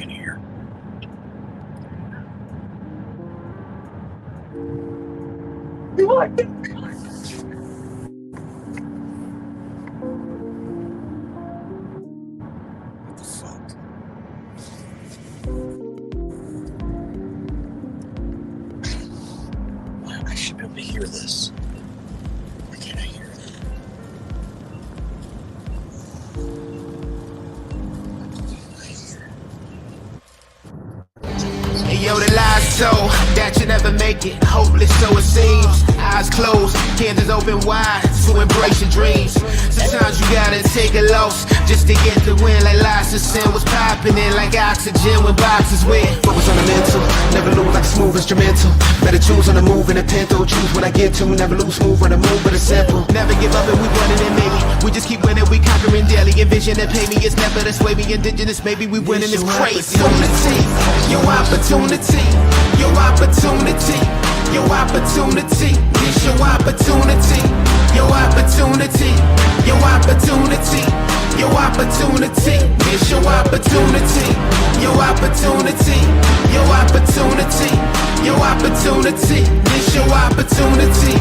in here. What the fuck? I should be able to hear this. Why can't I hear it? Hey yo, the lies so that you never make it. Hopeless, so it seems. Eyes closed, candles open wide to embrace your dreams. Sometimes you gotta take a loss just to get the win. Like lots of sin was popping in like oxygen when boxes win. Focus on the mental, never lose like a smooth instrumental. Better choose on the move in a pinto. Choose what I get to, never lose move on the move, but it's simple. Never give up and we running it maybe. We just keep winning, we conquering daily. Envision that pay me, it's never this way. We indigenous, maybe we winning, it's crazy. Opportunity, your opportunity, your opportunity, your opportunity. It's your opportunity, your opportunity, your opportunity, your opportunity. It's your opportunity, your opportunity, your opportunity, your opportunity. It's your opportunity,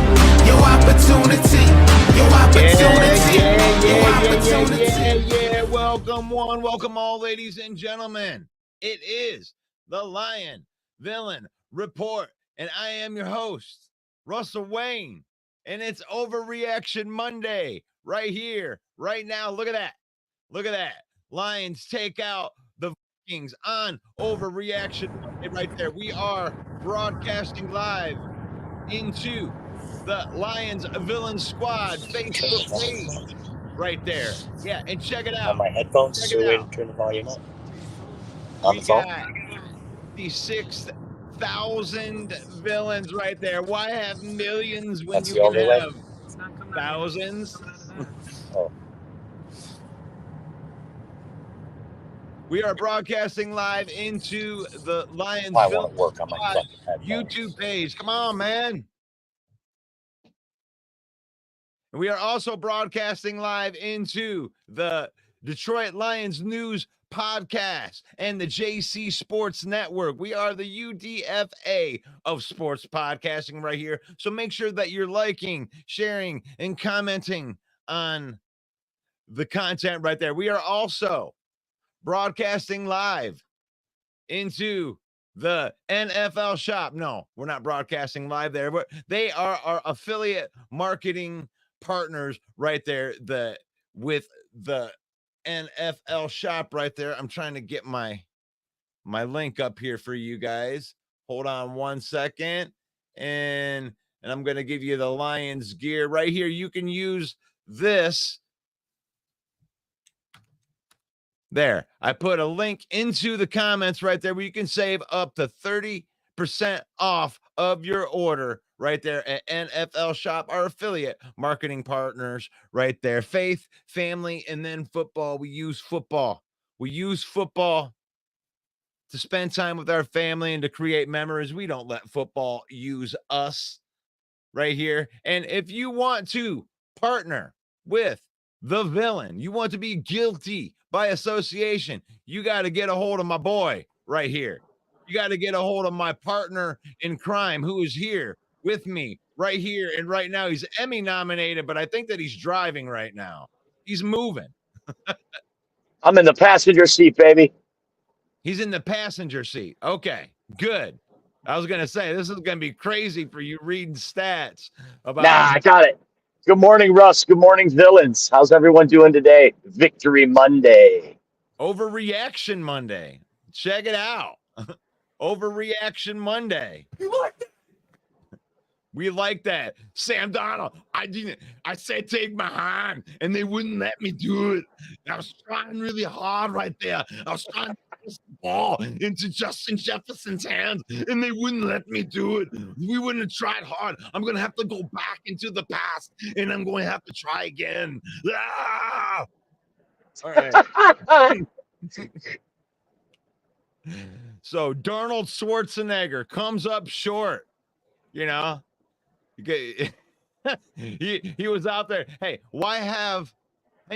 your opportunity, your opportunity, your opportunity. Yeah. Welcome one, welcome all, ladies and gentlemen. It is the Lion Villain Report, and I am your host, Russell Wayne, and it's Overreaction Monday right here, right now. Look at that. Look at that. Lions take out the Vikings on Overreaction Monday right there. We are broadcasting live into the Lions Villain Squad Facebook page right there. Yeah, and check it out. On my headphones, Check is there a it way out. to turn the volume up? On We the phone? got the 6,000 villains right there. Why have millions when That's you the can only way? have thousands? Oh, We are broadcasting live into the Lions I Villain want to work on my Squad fucking headphones. YouTube page. Come on, man. And we are also broadcasting live into the Detroit Lions News Podcast and the JC Sports Network. We are the UDFA of sports podcasting right here. So make sure that you're liking, sharing, and commenting on the content right there. We are also broadcasting live into the NFL shop. No, we're not broadcasting live there, but they are our affiliate marketing partners right there. With the NFL shop right there. I'm trying to get my link up here for you guys. Hold on 1 second. And I'm going to give you the Lions gear right here. You can use this. There, I put a link into the comments right there where you can save up to 30% off of your order right there at NFL Shop, our affiliate marketing partners right there. Faith, family, and then football. We use football. We use football to spend time with our family and to create memories. We don't let football use us right here. And if you want to partner with the villain, you want to be guilty by association, you got to get a hold of my boy right here. You got to get a hold of my partner in crime who is here with me right here and right now. He's Emmy nominated, but I think that he's driving right now. He's moving. I'm in the passenger seat, baby. He's in the passenger seat. Okay, good. I was going to say, this is going to be crazy for you reading stats about. Nah, I got it. Good morning, Russ. Good morning, villains. How's everyone doing today? Victory Monday. Overreaction Monday. Check it out. Overreaction Monday. We like that. Sam Donald, I said take my hand and they wouldn't let me do it. I was trying really hard right there. I was trying to pass the ball into Justin Jefferson's hands and they wouldn't let me do it. We wouldn't have tried hard. I'm going to have to go back into the past and I'm going to have to try again. Ah! All right. So Darnold Schwarzenegger comes up short, you know. he was out there. Hey,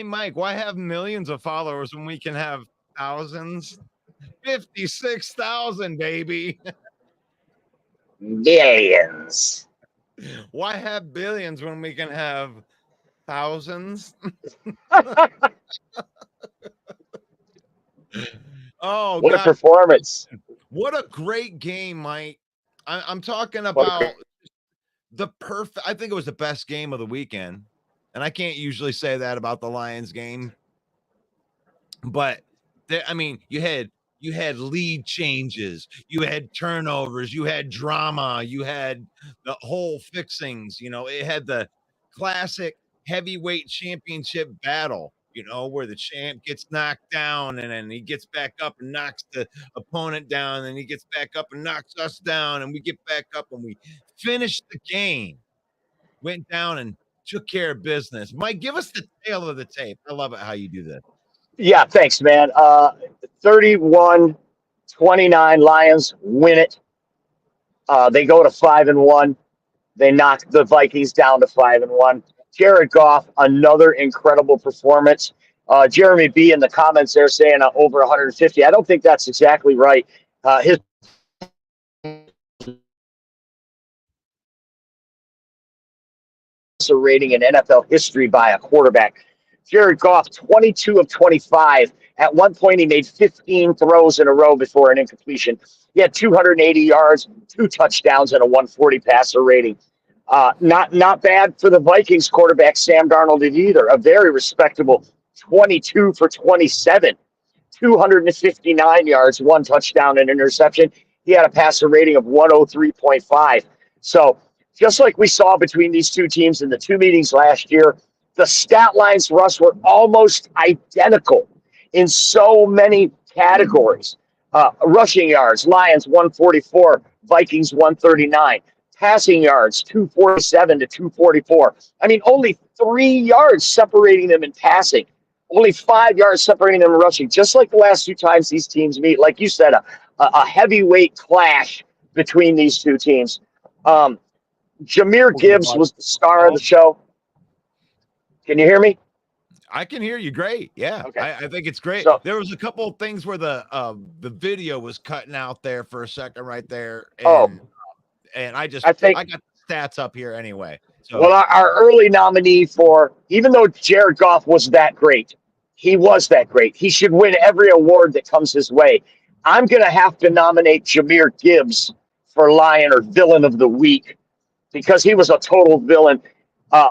Mike, why have millions of followers when we can have thousands? 56,000, baby. Billions. Why have billions when we can have thousands? Oh What a God, performance. what a great game, Mike. I'm talking What a about the perfect. I think it was the best game of the weekend, and I can't usually say that about the Lions game, but I mean, you had lead changes, you had turnovers, you had drama, you had the whole fixings. You know, it had the classic heavyweight championship battle. You know, where the champ gets knocked down and then he gets back up and knocks the opponent down, and he gets back up and knocks us down, and we get back up and we finish the game. Went down and took care of business. Mike, give us the tail of the tape. I love it how you do this. Yeah, thanks, man. 31-29 Lions win it. They go to 5-1. They knock the Vikings down to 5-1. Jared Goff, another incredible performance. Jeremy B in the comments there saying over 150. I don't think that's exactly right. His rating in NFL history by a quarterback. Jared Goff, 22 of 25. At one point, he made 15 throws in a row before an incompletion. He had 280 yards, 2 touchdowns, and a 140 passer rating. Not bad for the Vikings quarterback, Sam Darnold either. A very respectable 22 for 27, 259 yards, 1 touchdown, and interception. He had a passer rating of 103.5. So just like we saw between these two teams in the two meetings last year, the stat lines, Russ, were almost identical in so many categories. Rushing yards, Lions 144, Vikings 139. Passing yards 247 to 244. I mean, only 3 yards separating them in passing, only 5 yards separating them in rushing. Just like the last two times these teams meet, like you said, a heavyweight clash between these two teams. Jahmyr Gibbs was the star of the show. Can you hear me? I can hear you great. Yeah, Okay. I think it's great. So, There was a couple of things where the video was cutting out there for a second right there, oh, and I I think, got the stats up here anyway. well, So our early nominee for, even though Jared Goff was that great, he was that great. He should win every award that comes his way. I'm going to have to nominate Jahmyr Gibbs for Lion or Villain of the Week because he was a total villain. Uh,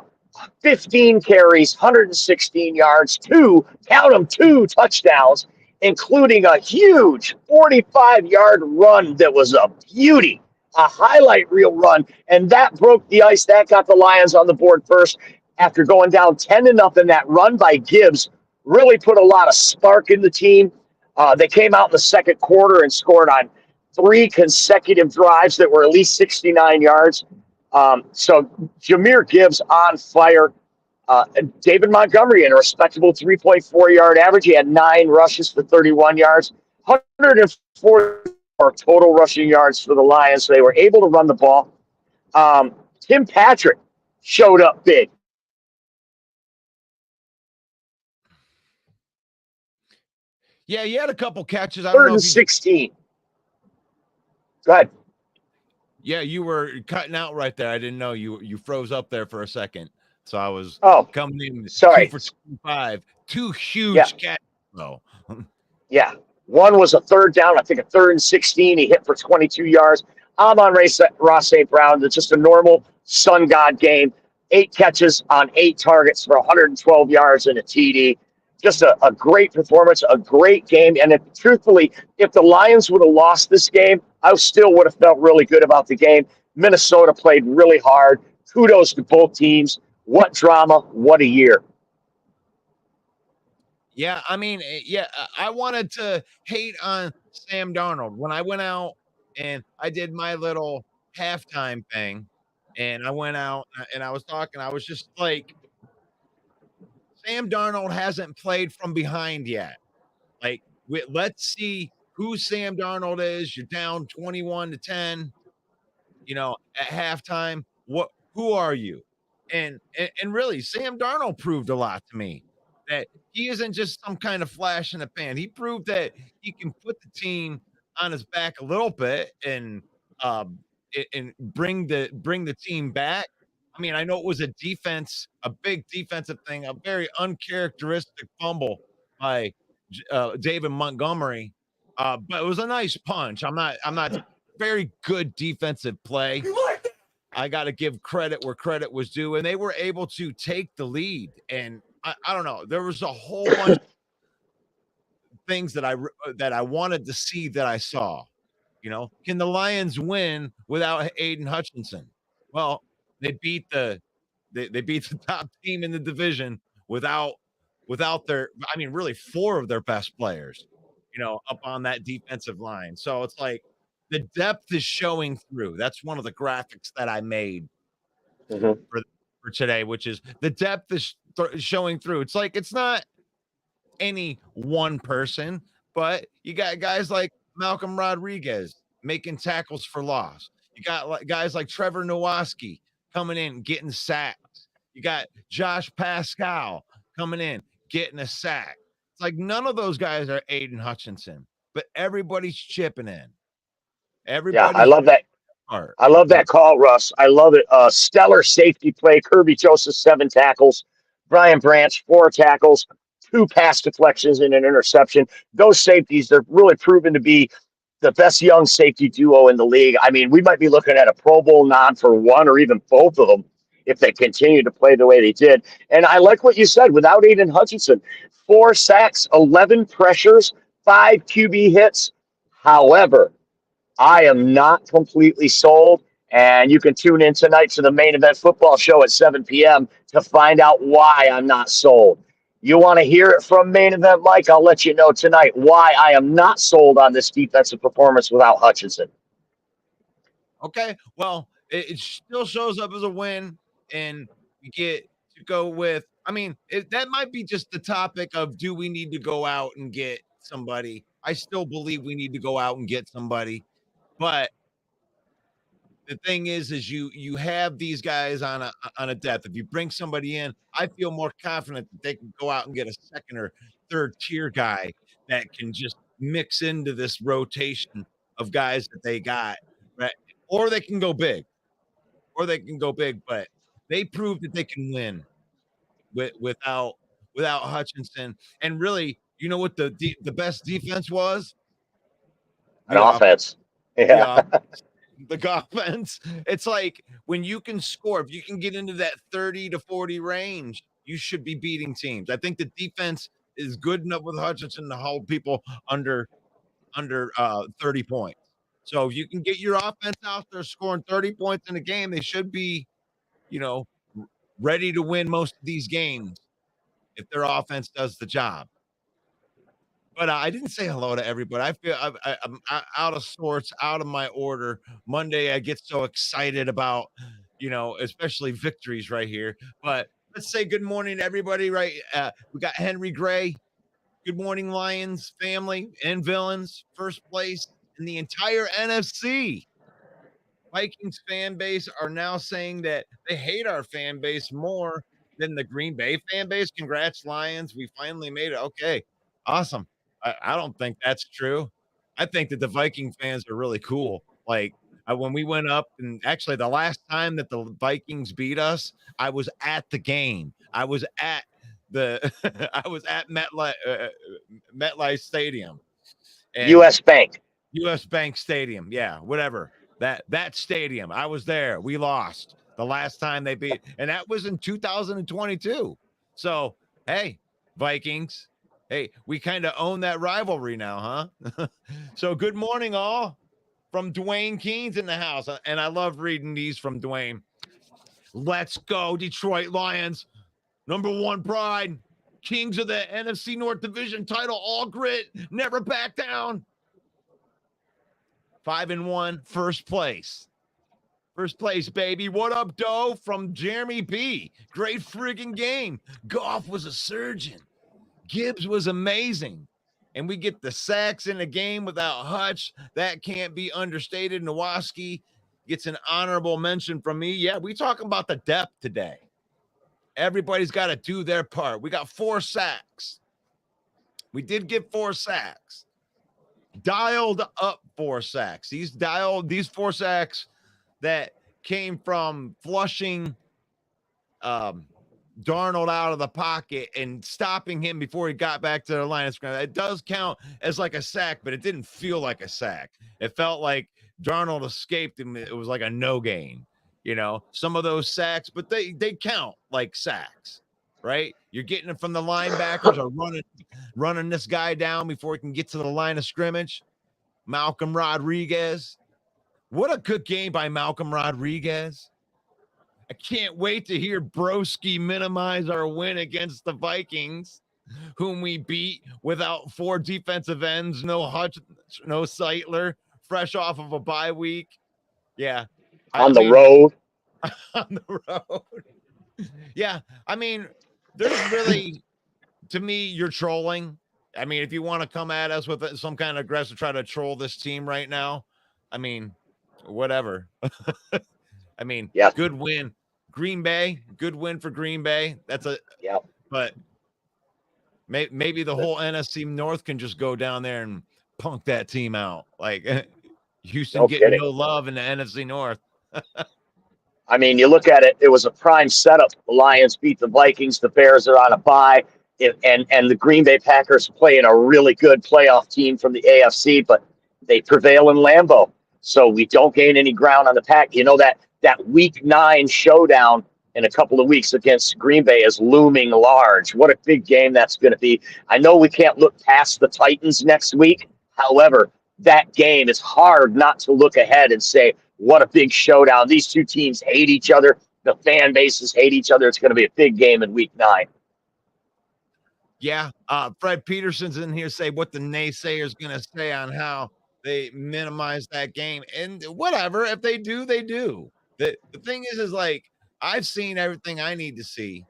15 carries, 116 yards, count them, 2 touchdowns, including a huge 45-yard run that was a beauty, a highlight reel run. And that broke the ice. That got the Lions on the board first after going down 10-0. That run by Gibbs really put a lot of spark in the team. They came out in the second quarter and scored on 3 consecutive drives that were at least 69 yards. So Jahmyr Gibbs on fire. David Montgomery in a respectable 3.4-yard average. He had 9 rushes for 31 yards, 104 total rushing yards for the Lions. So they were able to run the ball. Tim Patrick showed up big. yeah, you had a couple catches. I don't Third know and if you 16. Go ahead. Yeah, you were cutting out right there. I didn't know you froze up there for a second. So I was Oh, coming in 2 sorry. for 25. 2 Yeah. huge catches though. Yeah. One was a third down, I think a third and 16. He hit for 22 yards. Ross St. Brown, that's just a normal sun god game. 8 catches on 8 targets for 112 yards and a TD. Just a great performance, a great game. And truthfully, if the Lions would have lost this game, I still would have felt really good about the game. Minnesota played really hard. Kudos to both teams. What drama, what a year. Yeah, I mean, I wanted to hate on Sam Darnold when I went out and I did my little halftime thing, and I went out and I was talking. I was just like, Sam Darnold hasn't played from behind yet. Like, let's see who Sam Darnold is. You're down 21-10, at halftime. Who are you? And really, Sam Darnold proved a lot to me that he isn't just some kind of flash in the pan. He proved that he can put the team on his back a little bit um, and bring the team back. I mean, I know it was a big defensive thing, a very uncharacteristic fumble by David Montgomery, but it was a nice punch. I'm not very good defensive play. I got to give credit where credit was due, and they were able to take the lead. And I don't know, there was a whole bunch of things that I wanted to see that I saw. Can the Lions win without Aiden Hutchinson? Well, they beat they beat the top team in the division without their, I mean, really four of their best players, up on that defensive line. So it's like the depth is showing through. That's one of the graphics that I made Mhm. for today, which is the depth is showing through. It's like it's not any one person, but you got guys like Malcolm Rodriguez making tackles for loss. You got guys like Trevor Nowaski coming in, getting sacks. You got Josh Pascal coming in, getting a sack. It's like none of those guys are Aiden Hutchinson, but everybody's chipping in. Yeah, I Everybody's love that. part. I love that call, Russ. I love it. Stellar safety play. Kirby Joseph, 7 tackles. Brian Branch, 4 tackles, 2 pass deflections, and an interception. Those safeties, they're really proven to be the best young safety duo in the league. I mean, we might be looking at a Pro Bowl nod for one or even both of them if they continue to play the way they did. And I like what you said without Aiden Hutchinson, 4 sacks, 11 pressures, 5 QB hits. However, I am not completely sold. And you can tune in tonight to the main event football show at 7 p.m. to find out why I'm not sold. You want to hear it from main event Mike? I'll let you know tonight why I am not sold on this defensive performance without Hutchinson. Okay. Well, it still shows up as a win, and we get to go with. I mean, that might be just the topic of do we need to go out and get somebody? I still believe we need to go out and get somebody, but the thing is you have these guys on a depth. If you bring somebody in, I feel more confident that they can go out and get a second or third tier guy that can just mix into this rotation of guys that they got, right? Or they can go big, but they proved that they can win without Hutchinson. And really, you know what the best defense was? An The off offense. the Yeah. off the offense. It's like when you can score, if you can get into that 30 to 40 range, you should be beating teams. I think the defense is good enough with Hutchinson to hold people under 30 points. So if you can get your offense out there scoring 30 points in a game, they should be, you know, ready to win most of these games if their offense does the job. But I didn't say hello to everybody. I feel I'm out of sorts, out of my order. Monday, I get so excited about, especially victories right here. But let's say good morning to everybody. Right, we got Henry Gray. Good morning, Lions family and villains. First place in the entire NFC. Vikings fan base are now saying that they hate our fan base more than the Green Bay fan base. Congrats, Lions. We finally made it. Okay. Awesome. I don't think that's true. I think that the Viking fans are really cool. Like when we went up, and actually the last time that the Vikings beat us, I was at the game. I was at the I was at MetLife Stadium and U.S. Bank. US Bank Stadium. Yeah, whatever. That stadium. I was there. We lost the last time they beat, and that was in 2022. So, hey, Vikings. Hey, we kind of own that rivalry now, huh? So, good morning, all from Dwayne Keen's in the house. And I love reading these from Dwayne. Let's go, Detroit Lions. #1 pride. Kings of the NFC North Division title. All grit. Never back down. 5-1, first place. First place, baby. What up, Doe? From Jeremy B. Great friggin' game. Goff was a surgeon. Gibbs was amazing. And we get the sacks in the game without Hutch. That can't be understated. Nowaski gets an honorable mention from me. Yeah, we talking about the depth today. Everybody's got to do their part. We got 4 sacks. We did get 4 sacks. Dialed up 4 sacks. These 4 sacks that came from flushing Darnold out of the pocket and stopping him before he got back to the line of scrimmage. It does count as like a sack, but it didn't feel like a sack. It felt like Darnold escaped and it was like a no gain. You know, some of those sacks, but they count like sacks, right? You're getting it from the linebackers or running this guy down before he can get to the line of scrimmage. Malcolm Rodriguez. What a good game by Malcolm Rodriguez. I can't wait to hear Broski minimize our win against the Vikings, whom we beat without 4 defensive ends, no Hutch, no Seitler, fresh off of a bye week. Yeah. On the road. On the road. Yeah. I mean, there's really, to me, you're trolling. I mean, if you want to come at us with some kind of aggressive, try to troll this team right now, I mean, whatever. I mean, good win. Green Bay, good win for Green Bay. That's but maybe the whole NFC North can just go down there and punk that team out. Like Houston getting no love in the NFC North. I mean, you look at it, it was a prime setup. The Lions beat the Vikings. The Bears are on a bye. And the Green Bay Packers playing a really good playoff team from the AFC, but they prevail in Lambeau. So we don't gain any ground on the Pack. You know, that Week 9 showdown in a couple of weeks against Green Bay is looming large. What a big game that's going to be. I know we can't look past the Titans next week. However, that game, it's hard not to look ahead and say, what a big showdown. These two teams hate each other. The fan bases hate each other. It's going to be a big game in Week 9. Yeah. Fred Peterson's in here say what the naysayers going to say on how they minimize that game. And whatever. If they do, they do. The thing is like, I've seen everything I need to see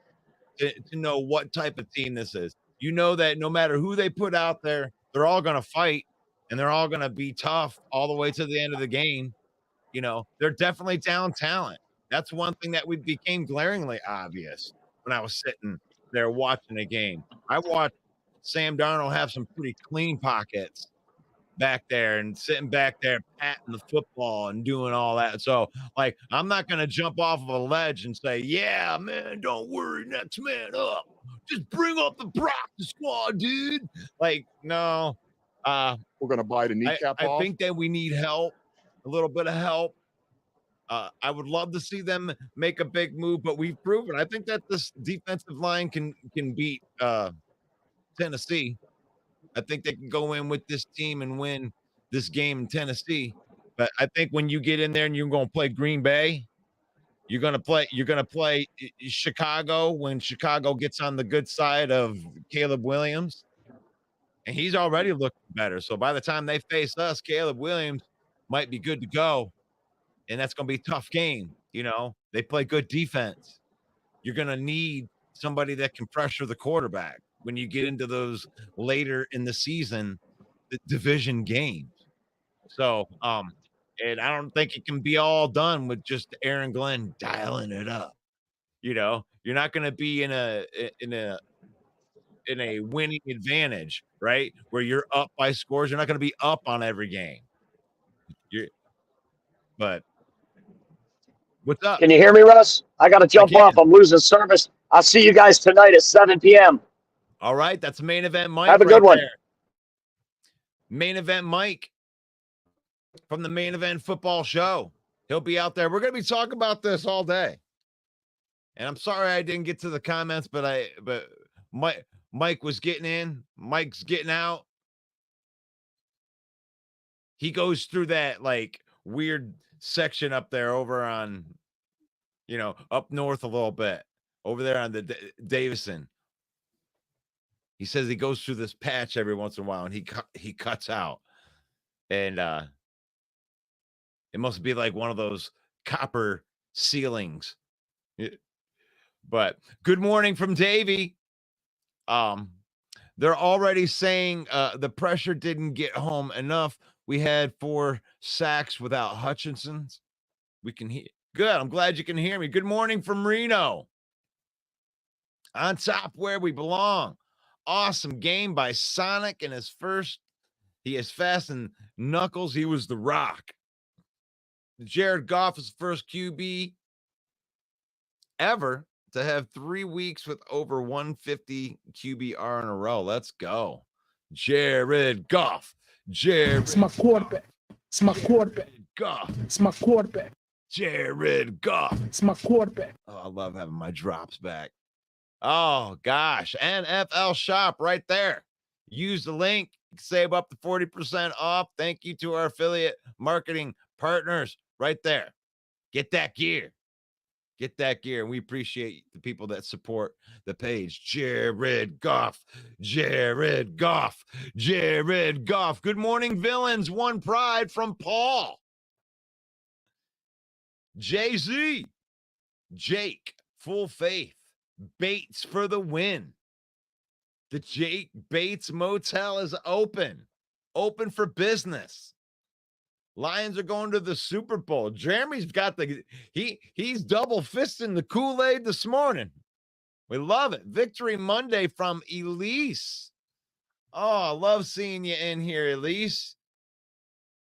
to know what type of team this is. You know that no matter who they put out there, they're all going to fight and they're all going to be tough all the way to the end of the game. You know, they're definitely down talent. That's one thing that became glaringly obvious when I was sitting there watching a game. I watched Sam Darnold have some pretty clean pockets back there and sitting back there patting the football and doing all that. So, like, I'm not going to jump off of a ledge and say, yeah, man, don't worry, next man up. Just bring up the practice squad, dude. Like, no. We're going to buy the kneecap off. I think that we need help, a little bit of help. I would love to see them make a big move, but we've proven. I think that this defensive line can beat Tennessee. I think they can go in with this team and win this game in Tennessee. But I think when you get in there and you're going to play Green Bay, you're going to play Chicago when Chicago gets on the good side of Caleb Williams. And he's already looking better. So by the time they face us, Caleb Williams might be good to go. And that's going to be a tough game. You know, they play good defense. You're going to need somebody that can pressure the quarterback when you get into those later in the season, the division games. So, and I don't think it can be all done with just Aaron Glenn dialing it up. You know, you're not going to be in a winning advantage, right? Where you're up by scores. You're not going to be up on every game. But what's up? Can you hear me, Russ? I got to jump off. I'm losing service. I'll see you guys tonight at 7 p.m. All right. That's Main Event Mike. Have a good one. There. Main Event Mike from the Main Event Football Show. He'll be out there. We're going to be talking about this all day. And I'm sorry I didn't get to the comments, but Mike was getting in. Mike's getting out. He goes through that like weird section up there over on, you know, up north a little bit over there on the Davison. He says he goes through this patch every once in a while and he cuts out. And it must be like one of those copper ceilings. But good morning from Davey. They're already saying the pressure didn't get home enough. We had 4 sacks without Hutchinson's. We can hear. Good. I'm glad you can hear me. Good morning from Reno. On top where we belong. Awesome game by Sonic in his first. He is fast and knuckles. He was the Rock. Jared Goff is the first QB ever to have 3 weeks with over 150 QBR in a row. Let's go. Jared Goff. It's my quarterback. It's my quarterback. Goff. It's my quarterback. Jared Goff. It's my quarterback. Oh, I love having my drops back. Oh, gosh. NFL Shop right there. Use the link. Save up to 40% off. Thank you to our affiliate marketing partners right there. Get that gear. Get that gear. We appreciate the people that support the page. Jared Goff. Jared Goff. Jared Goff. Good morning, villains. One pride from Paul. Jay-Z. Jake. Full faith. Bates for the win. The Jake Bates Motel is open for business. Lions are going to the Super Bowl. Jeremy's got he's double fisting the Kool-Aid this morning. We love it. Victory Monday from Elise. Oh, I love seeing you in here, Elise.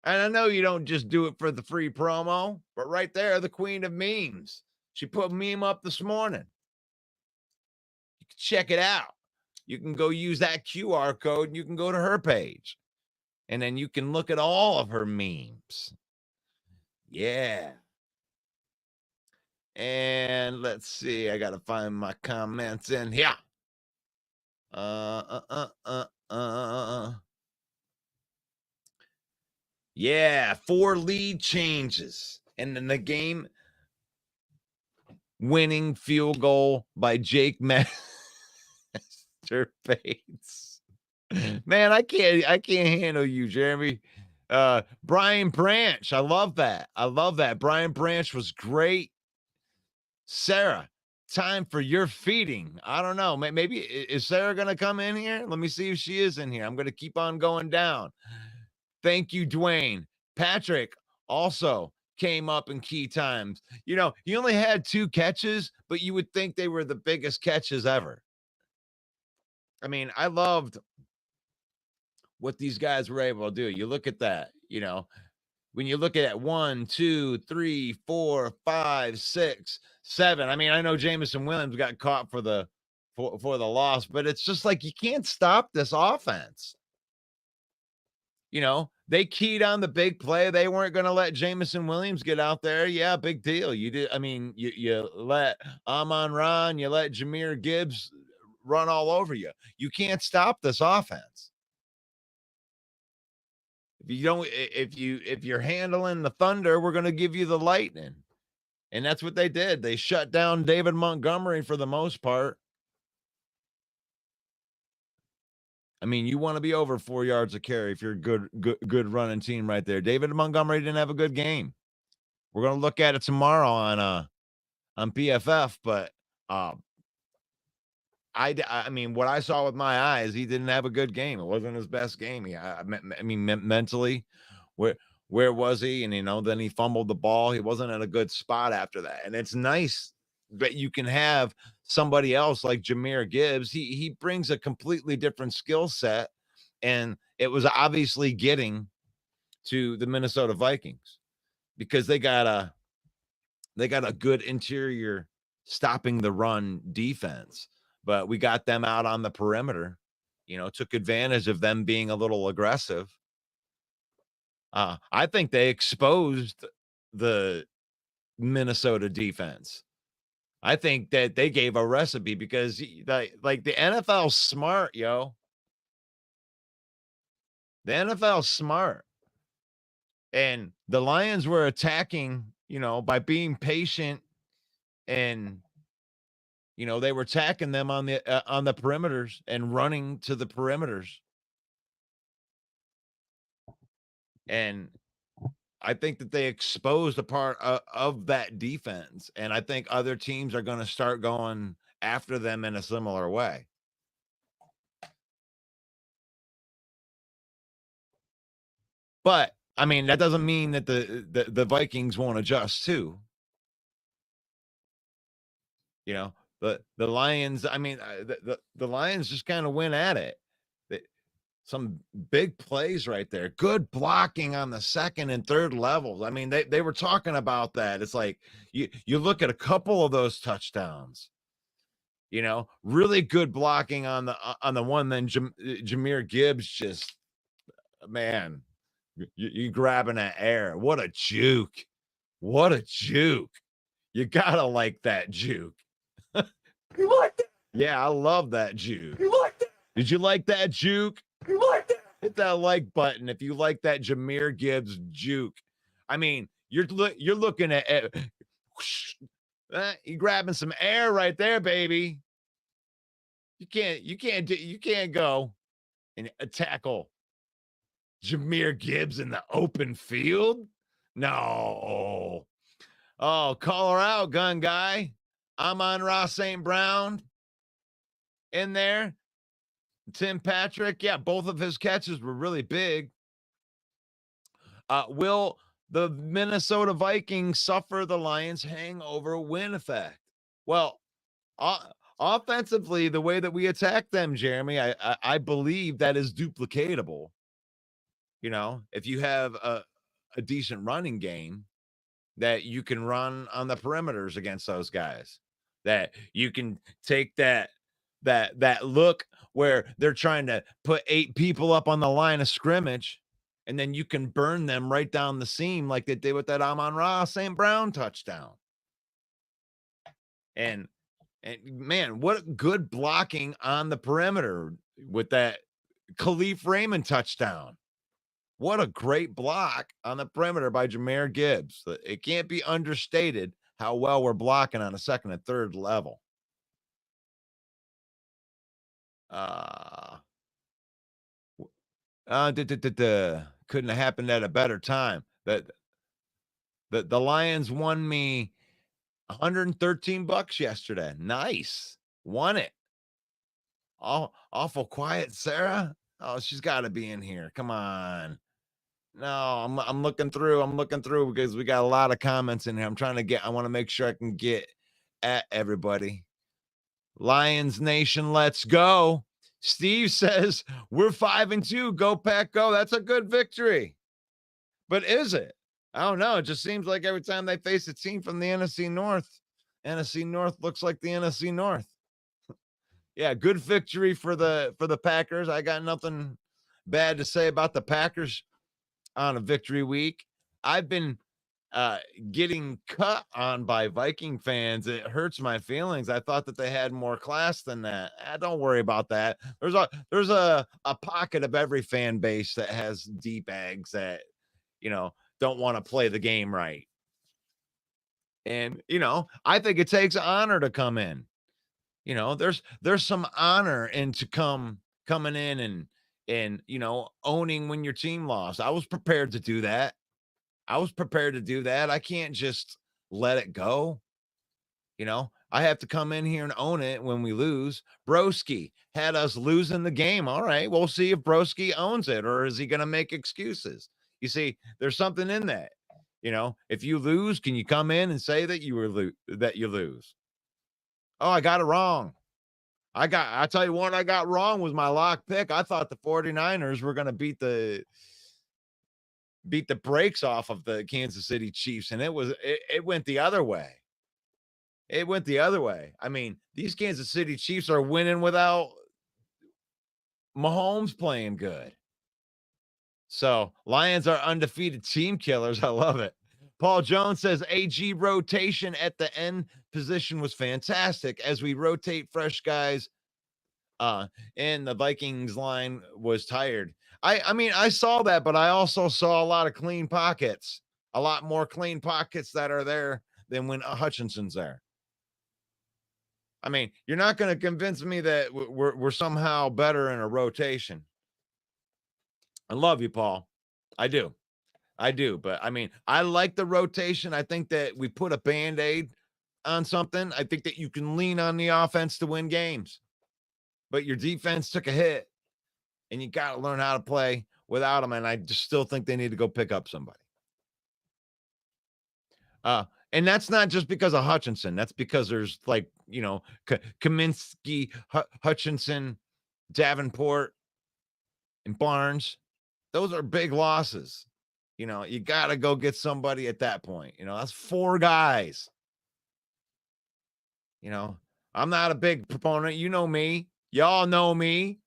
And I know you don't just do it for the free promo, but right there, the queen of memes. She put a meme up this morning. You can check it out. You can go use that QR code and you can go to her page. And then you can look at all of her memes. Yeah. And let's see. I got to find my comments in here. Yeah, 4 lead changes. And then the game winning field goal by Jake Master Bates. Man, I can't handle you, Jeremy. Brian Branch. I love that. Brian Branch was great. Sarah, time for your feeding. I don't know. Maybe is Sarah going to come in here? Let me see if she is in here. I'm going to keep on going down. Thank you, Dwayne. Patrick also came up in key times. You know, he only had 2 catches, but you would think they were the biggest catches ever. I mean, I loved what these guys were able to do. You look at that, you know, when you look at 1, 2, 3, 4, 5, 6, 7. I mean, I know Jameson Williams got caught for the loss, but it's just like you can't stop this offense. You know, they keyed on the big play. They weren't going to let Jameson Williams get out there. Yeah, big deal. You did. I mean, you let Amon-Ra, you let Jahmyr Gibbs run all over you. You can't stop this offense. If you're handling the thunder, we're going to give you the lightning. And that's what they did. They shut down David Montgomery for the most part. I mean, you want to be over 4 yards a carry if you're a good running team right there. David Montgomery didn't have a good game. We're going to look at it tomorrow on PFF, but I mean, what I saw with my eyes, he didn't have a good game. It wasn't his best game. I mean, mentally, where was he? And, you know, then he fumbled the ball. He wasn't in a good spot after that. And it's nice that you can have somebody else like Jahmyr Gibbs. He brings a completely different skill set, and it was obviously getting to the Minnesota Vikings because they got a good interior stopping the run defense. But we got them out on the perimeter, you know, took advantage of them being a little aggressive. I think they exposed the Minnesota defense. I think that they gave a recipe because like the NFL's smart, yo. The NFL's smart. And the Lions were attacking, you know, by being patient, and you know, they were attacking them on the perimeters and running to the perimeters. And I think that they exposed a part of that defense. And I think other teams are going to start going after them in a similar way. But I mean, that doesn't mean that the Vikings won't adjust too. You know, the Lions, I mean, the Lions just kind of went at it. Some big plays right there. Good blocking on the second and third levels. I mean, they were talking about that. It's like you look at a couple of those touchdowns, really good blocking on the one. Then Jahmyr Gibbs just, man, you grabbing that air. What a juke. What a juke. You gotta like that juke. You like that? Yeah, I love that juke. You like that? Did you like that juke? You like that? Hit that like button if you like that Jahmyr Gibbs juke. I mean, you're looking at you grabbing some air right there, baby. You can't go and tackle Jahmyr Gibbs in the open field. No. Oh, call her out, gun guy. Amon-Ra St. Brown in there. Tim Patrick, yeah, both of his catches were really big. Will the Minnesota Vikings suffer the Lions' hangover win effect? Well, offensively, the way that we attack them, Jeremy, I believe that is duplicatable. If you have a decent running game, that you can run on the perimeters against those guys, that you can take that look where they're trying to put 8 people up on the line of scrimmage, and then you can burn them right down the seam like they did with that Amon-Ra St. Brown touchdown. And man, what good blocking on the perimeter with that Khalif Raymond touchdown. What a great block on the perimeter by Jahmyr Gibbs. It can't be understated how well we're blocking on a second and third level. Couldn't have happened at a better time. The Lions won me $113 yesterday. Nice. Won it. Awful quiet, Sarah. Oh, she's got to be in here. Come on. No, I'm looking through. I'm looking through because we got a lot of comments in here. I want to make sure I can get at everybody. Lions Nation, let's go. Steve says we're 5-2. Go Pack, go. That's a good victory. But is it? I don't know. It just seems like every time they face a team from the NFC North looks like the NFC North. Yeah, good victory for the Packers. I got nothing bad to say about the Packers on a victory week. I've been getting cut on by Viking fans. It hurts my feelings. I thought that they had more class than that. Don't worry about that. There's a pocket of every fan base that has D-bags that, don't want to play the game right. And, I think it takes honor to come in. There's some honor into coming in and owning when your team lost. I was prepared to do that. I can't just let it go. I have to come in here and own it when we lose. Broski had us losing the game. All right, we'll see if Broski owns it, or is he going to make excuses? You see, there's something in that. If you lose, can you come in and say that you lose? Oh, I got it wrong. I tell you what I got wrong was my lock pick. I thought the 49ers were going to beat the brakes off of the Kansas City Chiefs, and it went the other way. It went the other way. I mean, these Kansas City Chiefs are winning without Mahomes playing good. So Lions are undefeated team killers. I love it. Paul Jones says AG rotation at the end position was fantastic as we rotate fresh guys. And the Vikings line was tired. I mean, I saw that, but I also saw a lot of clean pockets, a lot more clean pockets that are there than when Hutchinson's there. I mean, you're not going to convince me that we're somehow better in a rotation. I love you, Paul. I do. But I mean, I like the rotation. I think that we put a Band-Aid on something. I think that you can lean on the offense to win games, but your defense took a hit and you got to learn how to play without them. And I just still think they need to go pick up somebody. And that's not just because of Hutchinson. That's because there's like, Kaminsky, Hutchinson, Davenport, and Barnes. Those are big losses. You got to go get somebody at that point. That's 4 guys. I'm not a big proponent. You know me. Y'all know me.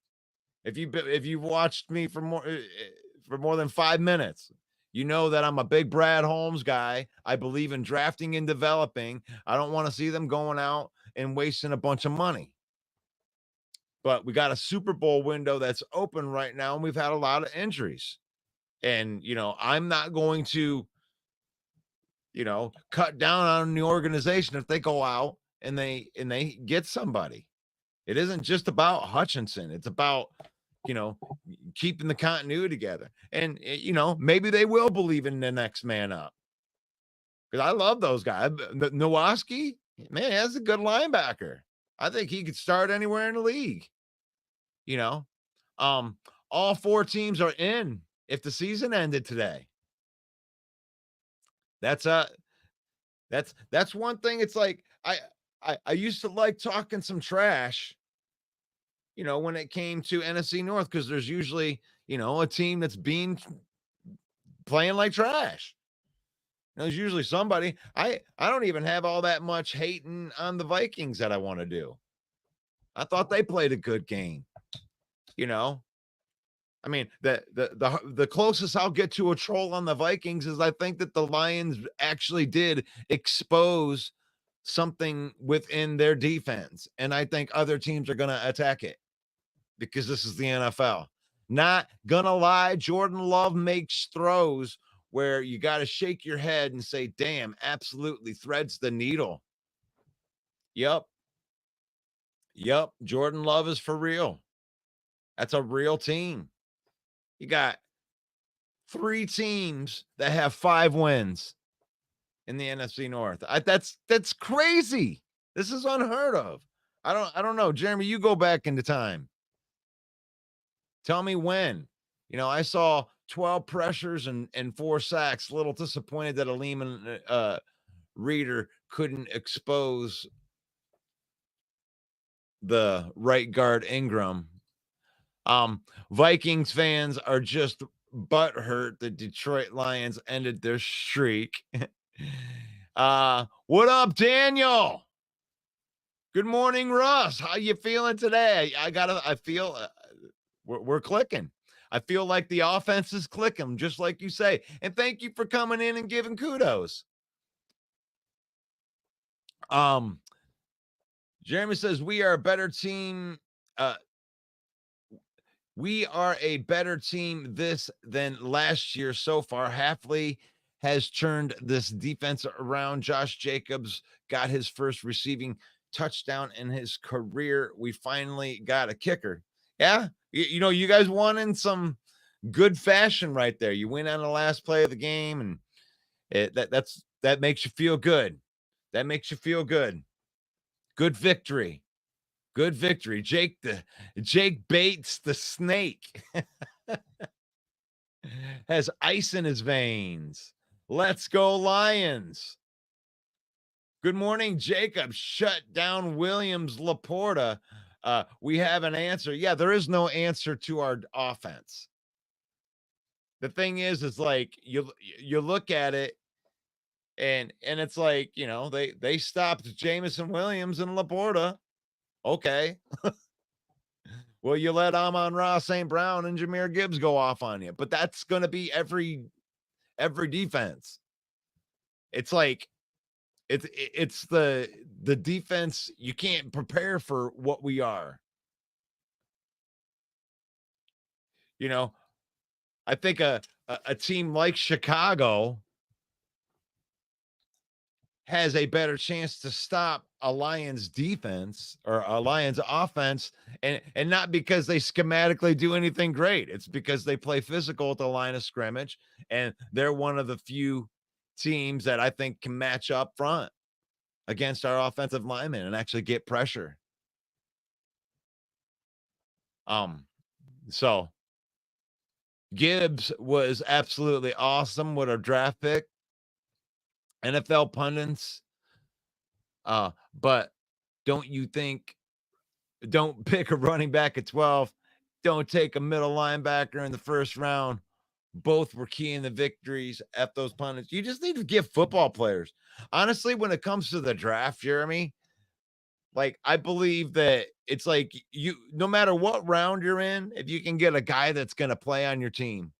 If you've watched me for more than 5 minutes, you know that I'm a big Brad Holmes guy. I believe in drafting and developing. I don't want to see them going out and wasting a bunch of money. But we got a Super Bowl window that's open right now, and we've had a lot of injuries. And, I'm not going to, cut down on the organization if they go out and they get somebody. It isn't just about Hutchinson. It's about, keeping the continuity together. And, maybe they will believe in the next man up. Because I love those guys. Nowoski, man, that's a good linebacker. I think he could start anywhere in the league. All 4 teams are in if the season ended today. That's one thing. It's like I used to like talking some trash, when it came to NFC North, because there's usually, a team that's playing like trash. There's usually somebody. I don't even have all that much hating on the Vikings that I want to do. I thought they played a good game. I mean, the closest I'll get to a troll on the Vikings is I think that the Lions actually did expose something within their defense, and I think other teams are going to attack it because this is the NFL. Not gonna lie, Jordan Love makes throws where you got to shake your head and say, damn, absolutely threads the needle. Yep. Jordan Love is for real. That's a real team. You got 3 teams that have 5 wins in the NFC North. That's crazy. This is unheard of. I don't know. Jeremy, you go back into time. Tell me when. I saw 12 pressures and 4 sacks. A little disappointed that a Lehman Reader couldn't expose the right guard Ingram. Vikings fans are just butthurt the Detroit Lions ended their streak. What up, Daniel? Good morning, Russ. How you feeling today? I feel we're clicking. I feel like the offense is clicking, just like you say. And thank you for coming in and giving kudos. Jeremy says we are a better team. We are a better team this than last year so far. Hafley has turned this defense around. Josh Jacobs got his first receiving touchdown in his career. We finally got a kicker. Yeah, you guys won in some good fashion right there. You win on the last play of the game, and that makes you feel good. That makes you feel good. Good victory. Good victory. Jake Bates, the snake, has ice in his veins. Let's go, Lions. Good morning, Jacob. Shut down Williams Laporta. We have an answer. Yeah, there is no answer to our offense. The thing is like you look at it and it's like, they stopped Jamison Williams and Laporta. Okay. Well, you let Amon-Ra St. Brown and Jahmyr Gibbs go off on you, but that's going to be every defense. It's like it's the defense. You can't prepare for what we are. I think a team like Chicago has a better chance to stop a Lions defense or a Lions offense, and not because they schematically do anything great. It's because they play physical at the line of scrimmage, and they're one of the few teams that I think can match up front against our offensive linemen and actually get pressure. So Gibbs was absolutely awesome with our draft pick. NFL pundits. But don't you think? Don't pick a running back at 12. Don't take a middle linebacker in the first round. Both were key in the victories at those pundits. You just need to give football players. Honestly, when it comes to the draft, Jeremy, like I believe that it's like you, no matter what round you're in, if you can get a guy that's going to play on your team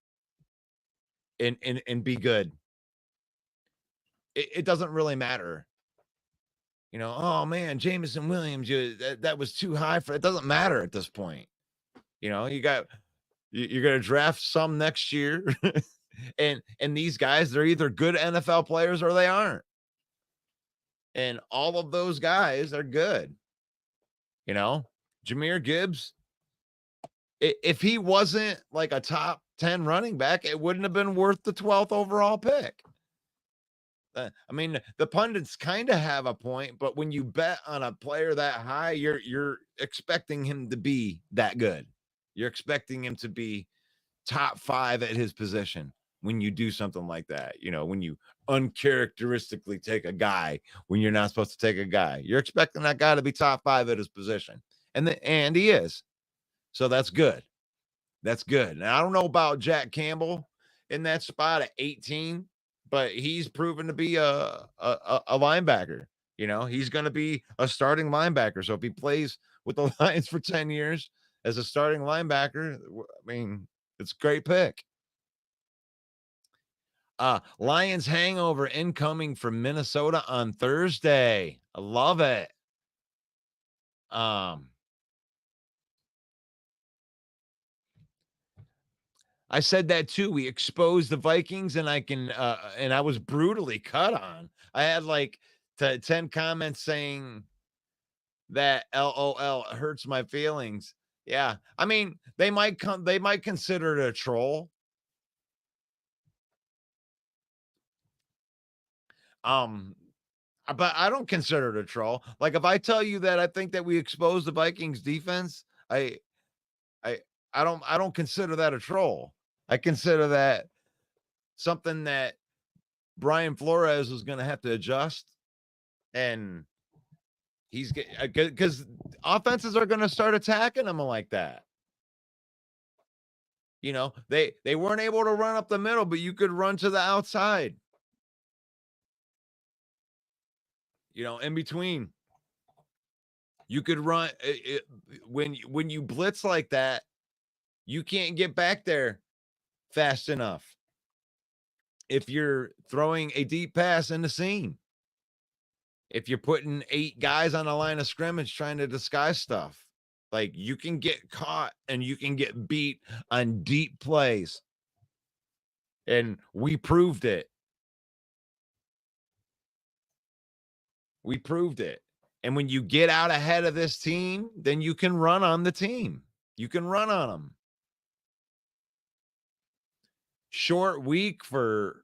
and be good, it doesn't really matter. You know, oh man, Jameson Williams, that was too high for it. Doesn't matter at this point. You know, you're going to draft some next year, and these guys, they're either good NFL players or they aren't, and all of those guys are good. You know, Jahmyr Gibbs, if he wasn't like a top 10 running back, it wouldn't have been worth the 12th overall pick. I mean, the pundits kind of have a point, but when you bet on a player that high, you're expecting him to be that good. You're expecting him to be top 5 at his position when you do something like that. You know, when you uncharacteristically take a guy when you're not supposed to take a guy, you're expecting that guy to be top 5 at his position. And he is. So that's good. That's good. And I don't know about Jack Campbell in that spot at 18, but he's proven to be a linebacker. You know, he's going to be a starting linebacker. So if he plays with the Lions for 10 years as a starting linebacker, I mean, it's a great pick. Lions hangover incoming from Minnesota on Thursday. I love it. I said that too. We exposed the Vikings, and I was brutally cut on. I had like 10 comments saying that LOL hurts my feelings. Yeah. I mean, they might consider it a troll. But I don't consider it a troll. Like if I tell you that I think that we exposed the Vikings defense, I don't consider that a troll. I consider that something that Brian Flores was going to have to adjust, and he's because offenses are going to start attacking him like that. You know, they weren't able to run up the middle, but you could run to the outside. You know, in between, you could run when you blitz like that. You can't get back there fast enough if you're throwing a deep pass in the seam. If you're putting 8 guys on the line of scrimmage trying to disguise stuff, like you can get caught and you can get beat on deep plays. And we proved it. We proved it. And when you get out ahead of this team, then you can run on the team. You can run on them. Short week for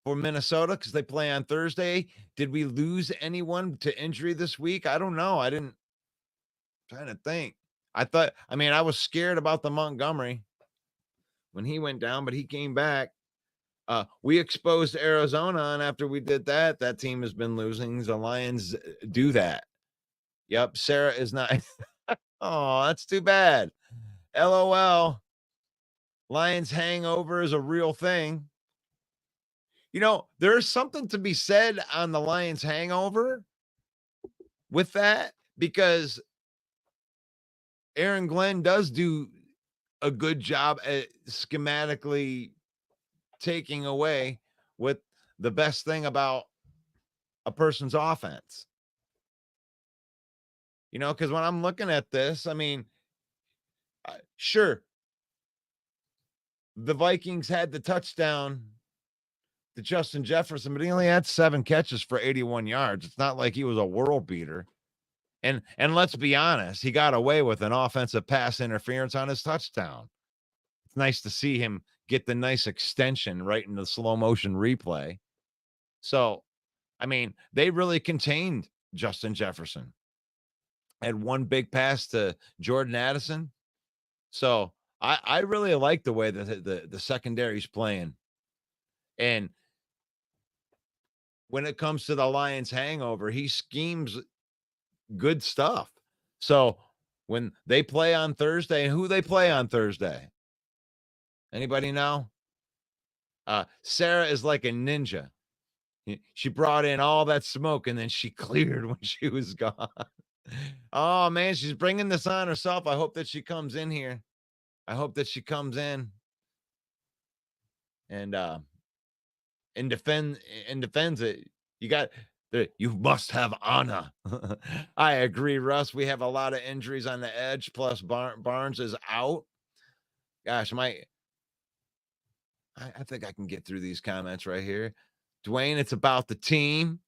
Minnesota because they play on Thursday. Did we lose anyone to injury this week? I don't know. I'm trying to think. I was scared about the Montgomery when he went down, but he came back. We exposed Arizona, and after we did that, that team has been losing. The Lions do that. Yep, Sarah is not. Oh, that's too bad. LOL. Lions hangover is a real thing. You know, there's something to be said on the Lions hangover with that because Aaron Glenn does do a good job at schematically taking away what the best thing about a person's offense. You know, because when I'm looking at this, I mean, sure, the Vikings had the touchdown to Justin Jefferson, but he only had 7 catches for 81 yards. It's not like he was a world beater. And let's be honest, he got away with an offensive pass interference on his touchdown. It's nice to see him get the nice extension right in the slow motion replay. So, I mean, they really contained Justin Jefferson. Had one big pass to Jordan Addison. So I really like the way that the secondary's playing. And when it comes to the Lions hangover, he schemes good stuff. So when they play on Thursday, and who they play on Thursday? Anybody know? Sarah is like a ninja. She brought in all that smoke and then she cleared when she was gone. Oh man, she's bringing this on herself. I hope that she comes in here. I hope that she comes in and defends it. You must have honor. I agree, Russ. We have a lot of injuries on the edge. Plus, Barnes is out. Gosh, I think I can get through these comments right here. Dwayne, it's about the team.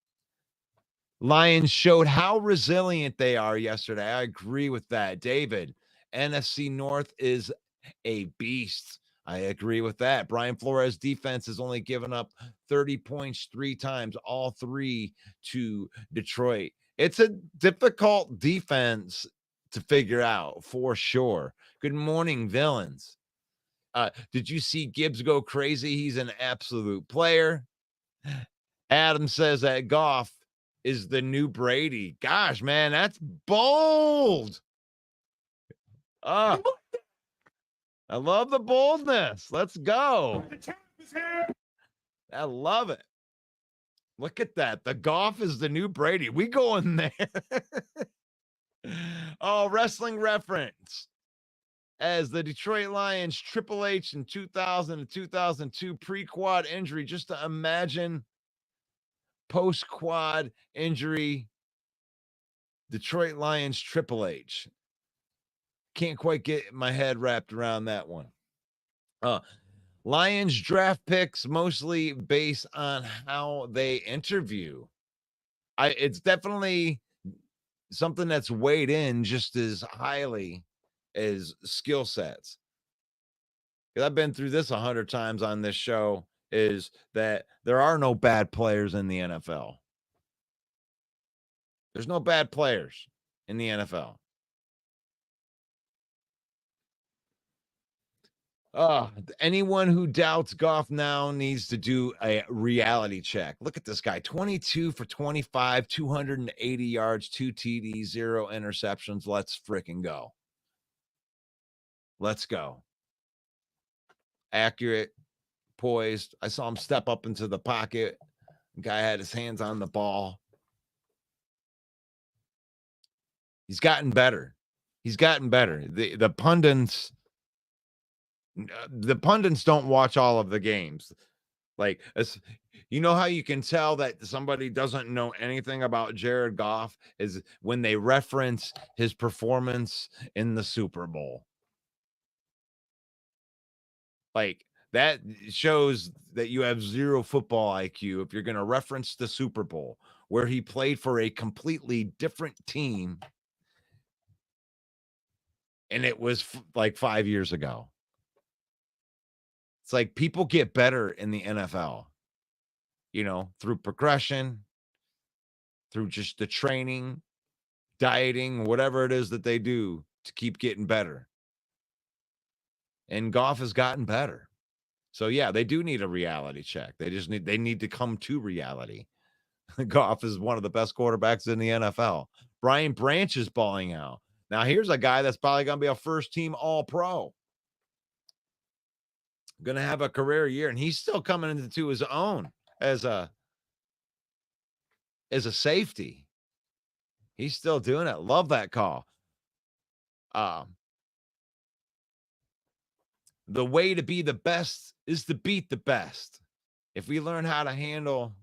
Lions showed how resilient they are yesterday. I agree with that. David, NFC North is a beast. I agree with that. Brian Flores' defense has only given up 30 points 3 times, all 3 to Detroit. It's a difficult defense to figure out for sure. Good morning, villains. Did you see Gibbs go crazy? He's an absolute player. Adam says that Goff is the new Brady. Gosh, man, that's bold. I love the boldness. Let's go. The champ is here. I love it. Look at that. The Goff is the new Brady. We going there. Oh, wrestling reference. As the Detroit Lions Triple H in 2000 and 2002 pre-quad injury, just to imagine post-quad injury Detroit Lions Triple H. Can't quite get my head wrapped around that one. Lions draft picks mostly based on how they interview. It's definitely something that's weighed in just as highly as skill sets. Because I've been through this 100 times on this show, is that there are no bad players in the NFL. There's no bad players in the NFL. Anyone who doubts Goff now needs to do a reality check. Look at this guy, 22 for 25, 280 yards, 2 TDs, 0 interceptions. Let's freaking go. Let's go. Accurate, poised. I saw him step up into the pocket. The guy had his hands on the ball. He's gotten better. He's gotten better. The pundits don't watch all of the games. Like, you know how you can tell that somebody doesn't know anything about Jared Goff is when they reference his performance in the Super Bowl. Like, that shows that you have zero football IQ if you're going to reference the Super Bowl, where he played for a completely different team, and it was like 5 years ago. It's like people get better in the NFL, through progression, through just the training, dieting, whatever it is that they do to keep getting better. And Goff has gotten better. So yeah, they do need a reality check. They need to come to reality. Goff is one of the best quarterbacks in the NFL. Brian Branch is balling out. Now here's a guy that's probably going to be a first team All-Pro. Going to have a career year, and he's still coming into his own as a safety. He's still doing it. Love that call. The way to be the best is to beat the best. If we learn how to handle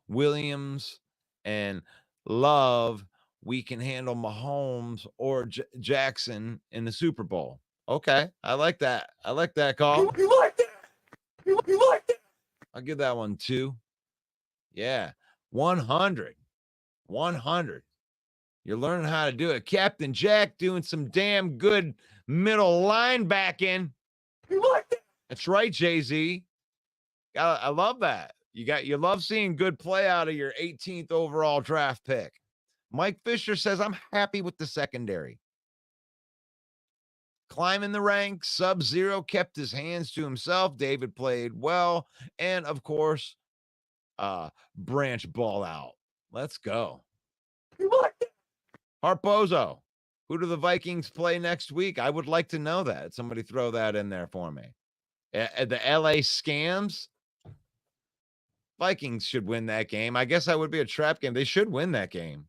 Williams and Love, we can handle Mahomes or Jackson in the Super Bowl. Okay, I like that. I like that call. You like that? You like that? I'll give that one 2. Yeah, 100. 100. You're learning how to do it. Captain Jack doing some damn good middle linebacking. You like that? That's right, Jay-Z. I love that. You love seeing good play out of your 18th overall draft pick. Mike Fisher says, I'm happy with the secondary. climbing the ranks. Sub-Zero kept his hands to himself. David played well. And, of course, Branch ball out. Let's go. You like that? Harpozo, who do the Vikings play next week? I would like to know that. Somebody throw that in there for me. The LA Scams? Vikings should win that game. I guess that would be a trap game. They should win that game.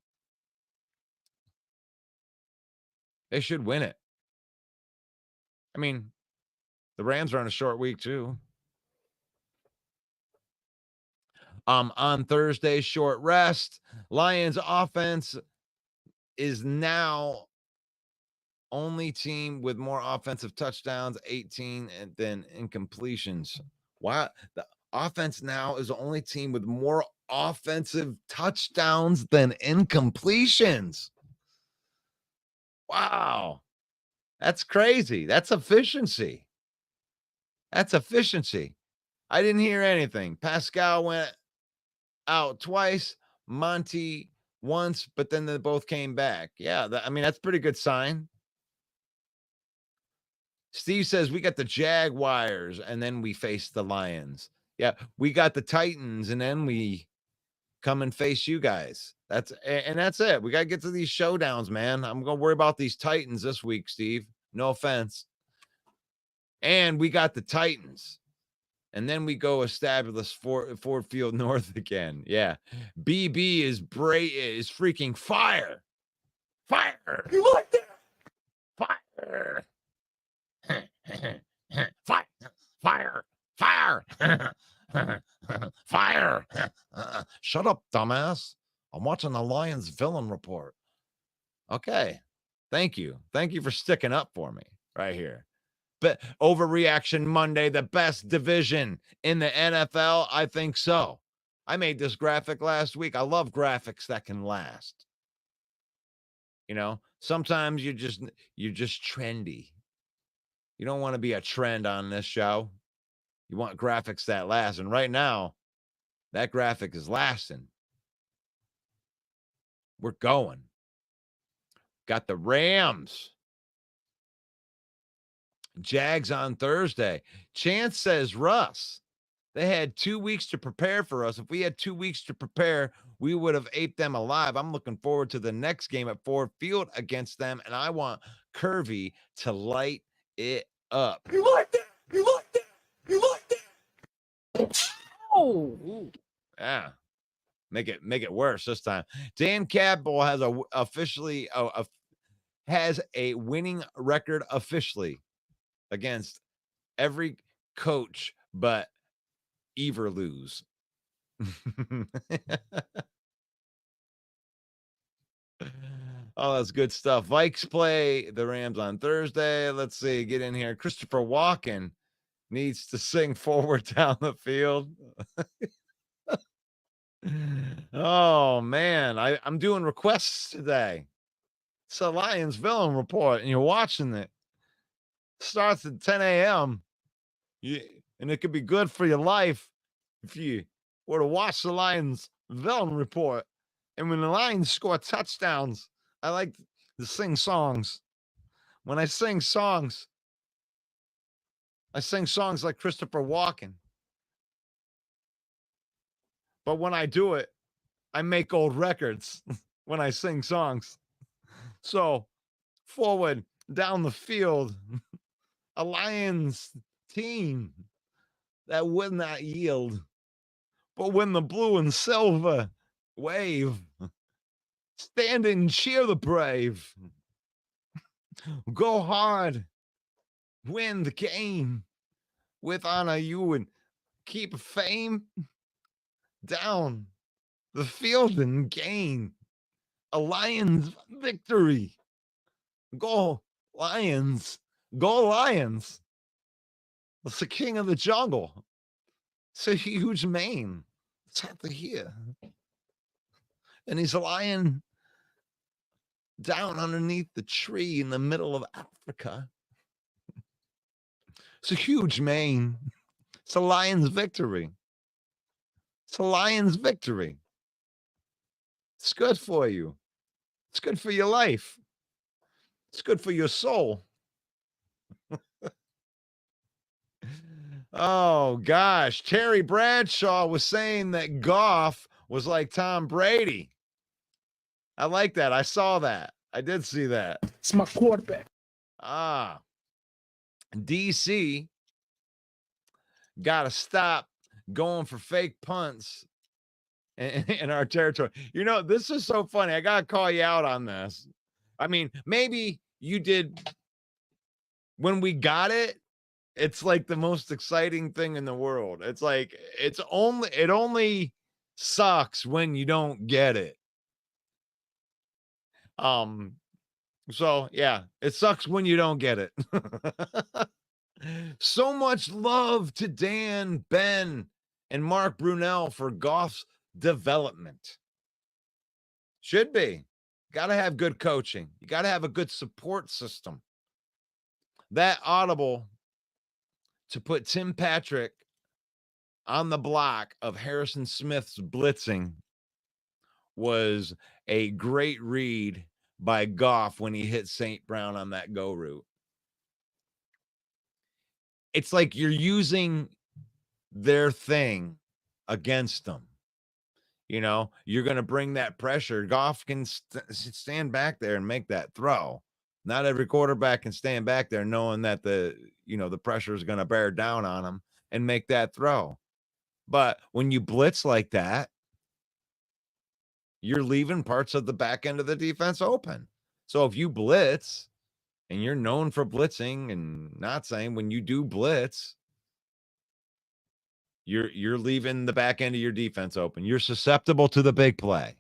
They should win it. I mean, the Rams are on a short week too. On Thursday, short rest. Lions offense is now only team with more offensive touchdowns, 18, than incompletions. Wow. The offense now is the only team with more offensive touchdowns than incompletions. Wow. That's crazy. That's efficiency. That's efficiency. I didn't hear anything. Pascal went out twice, Monty once, but then they both came back. Yeah, I mean, that's a pretty good sign. Steve says we got the Jaguars and then we face the Lions. Yeah, we got the Titans and then we come and face you guys. That's it. We got to get to these showdowns, man. I'm going to worry about these Titans this week, Steve. No offense. And we got the Titans. And then we go establish Ford Field North again. Yeah. BB is freaking fire. Fire. You like that? Fire. Fire. Fire. Fire. Shut up, dumbass. I'm watching the Lions villain report. Okay. Thank you. Thank you for sticking up for me right here. But overreaction Monday, the best division in the NFL? I think so. I made this graphic last week. I love graphics that can last. You know, sometimes you're just trendy. You don't want to be a trend on this show. You want graphics that last. And right now, that graphic is lasting. We're going. Got the Rams. Jags on Thursday. Chance says, Russ, they had 2 weeks to prepare for us. If we had 2 weeks to prepare, we would have ate them alive. I'm looking forward to the next game at Ford Field against them, and I want Curvy to light it up. You like that? You like that? You like that? Oh. Yeah. Make it worse this time. Dan Campbell has has a winning record officially against every coach but Everlose. Oh, that's good stuff. Vikes play the Rams on Thursday. Let's see. Get in here. Christopher Walken needs to sing Forward Down the Field. Oh, man. I'm doing requests today. It's a Lions Villain Report, and you're watching it. Starts at 10 a.m. And it could be good for your life if you were to watch the Lions Villain Report. And when the Lions score touchdowns, I like to sing songs. When I sing songs like Christopher Walken. But when I do it, I make old records when I sing songs. So, forward, down the field, a Lions team that would not yield. But when the blue and silver wave, stand and cheer the brave. Go hard, win the game with honor. You would keep fame down the field and gain a Lions victory. Go Lions. Go Lions. It's the king of the jungle. It's a huge mane. It's out to here. And he's lying down underneath the tree in the middle of Africa. It's a huge mane. It's a Lions victory. It's a Lions victory. It's good for you. It's good for your life. It's good for your soul. Oh, gosh. Terry Bradshaw was saying that Goff was like Tom Brady. I like that. I saw that. I did see that. It's my quarterback. DC got to stop going for fake punts in our territory. You know, this is so funny. I got to call you out on this. I mean, maybe you did when we got it. It's like the most exciting thing in the world. It's like it only sucks when you don't get it. So yeah, it sucks when you don't get it. So much love to Dan, Ben, and Mark Brunell for Goff's development. Should be. Got to have good coaching. You got to have a good support system. That audible to put Tim Patrick on the block of Harrison Smith's blitzing was a great read by Goff when he hit St. Brown on that go route. It's like you're using their thing against them. You know, you're going to bring that pressure. Goff can stand back there and make that throw. Not every quarterback can stand back there knowing that the pressure is going to bear down on them and make that throw. But when you blitz like that, you're leaving parts of the back end of the defense open. So if you blitz, and you're known for blitzing, and not saying when you do blitz, you're leaving the back end of your defense open. You're susceptible to the big play.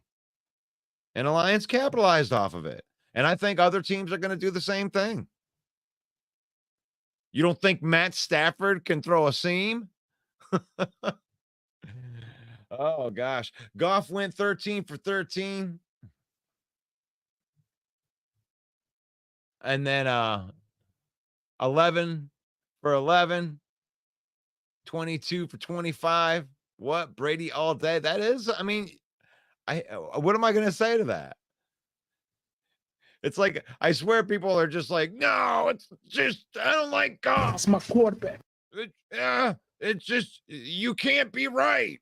And Alliance capitalized off of it. And I think other teams are going to do the same thing. You don't think Matt Stafford can throw a seam? Oh, gosh. Goff went 13 for 13. And then 11 for 11. 22 for 25. What? Brady all day? That is, I mean, what am I going to say to that? It's like, I swear people are just like, no, it's just, I don't like Goff. It's my quarterback. It's just, you can't be right.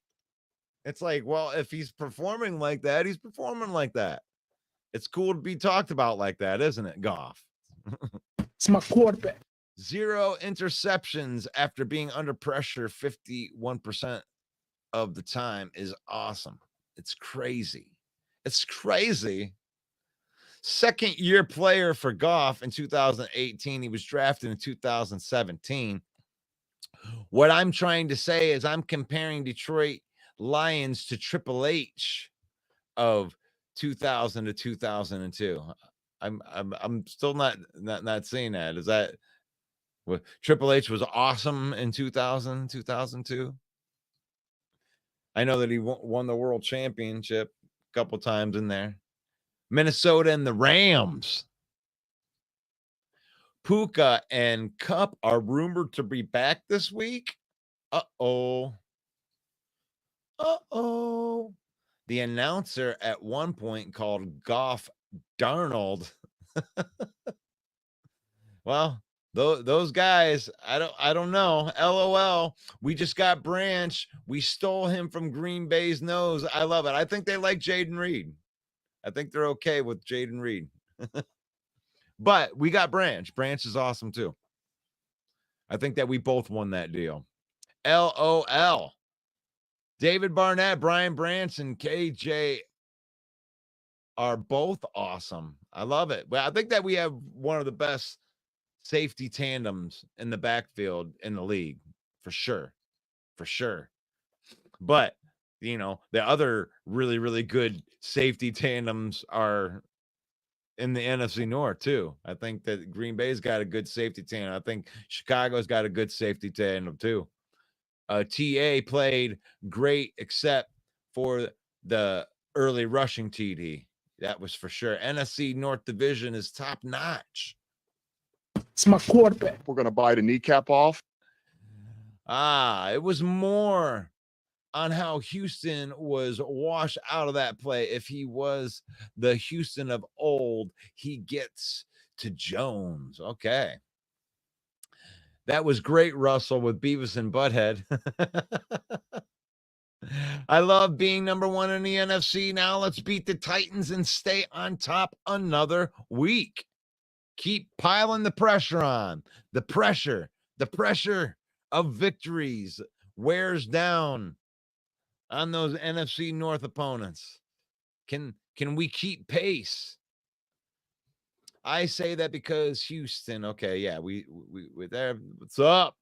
It's like, well, if he's performing like that, he's performing like that. It's cool to be talked about like that, isn't it, Goff? It's my quarterback. 0 interceptions after being under pressure 51% of the time is awesome. It's crazy. It's crazy. Second-year player for Goff in 2018. He was drafted in 2017. What I'm trying to say is I'm comparing Detroit Lions to Triple H of 2000 to 2002. I'm still not seeing that. Is that what Triple H was awesome in 2000, 2002? I know that he won the world championship a couple times in there. Minnesota and the Rams. Puka and Cup are rumored to be back this week. Uh-oh. The announcer at one point called Goff Darnold. Well, those guys, I don't know. LOL. We just got Branch. We stole him from Green Bay's nose. I love it. I think they like Jaden Reed. I think they're okay with Jaden Reed. But we got Branch. Branch is awesome too. I think that we both won that deal. LOL. David Barnett, Brian Branch, and KJ are both awesome. I love it. Well, I think that we have one of the best safety tandems in the backfield in the league, for sure. For sure. But, you know, the other really, really good safety tandems are in the NFC North too. I think that Green Bay's got a good safety tandem. I think Chicago's got a good safety tandem too. TA played great except for the early rushing TD. That was for sure. NFC North Division is top notch. It's my quarterback. We're going to bite a kneecap off. It was more on how Houston was washed out of that play. If he was the Houston of old, he gets to Jones. Okay. That was great, Russell, with Beavis and Butthead. I love being number one in the NFC. Now let's beat the Titans and stay on top another week. Keep piling the pressure on. The pressure of victories wears down on those NFC North opponents. Can we keep pace? I say that because Houston. Okay, yeah, we're there. What's up?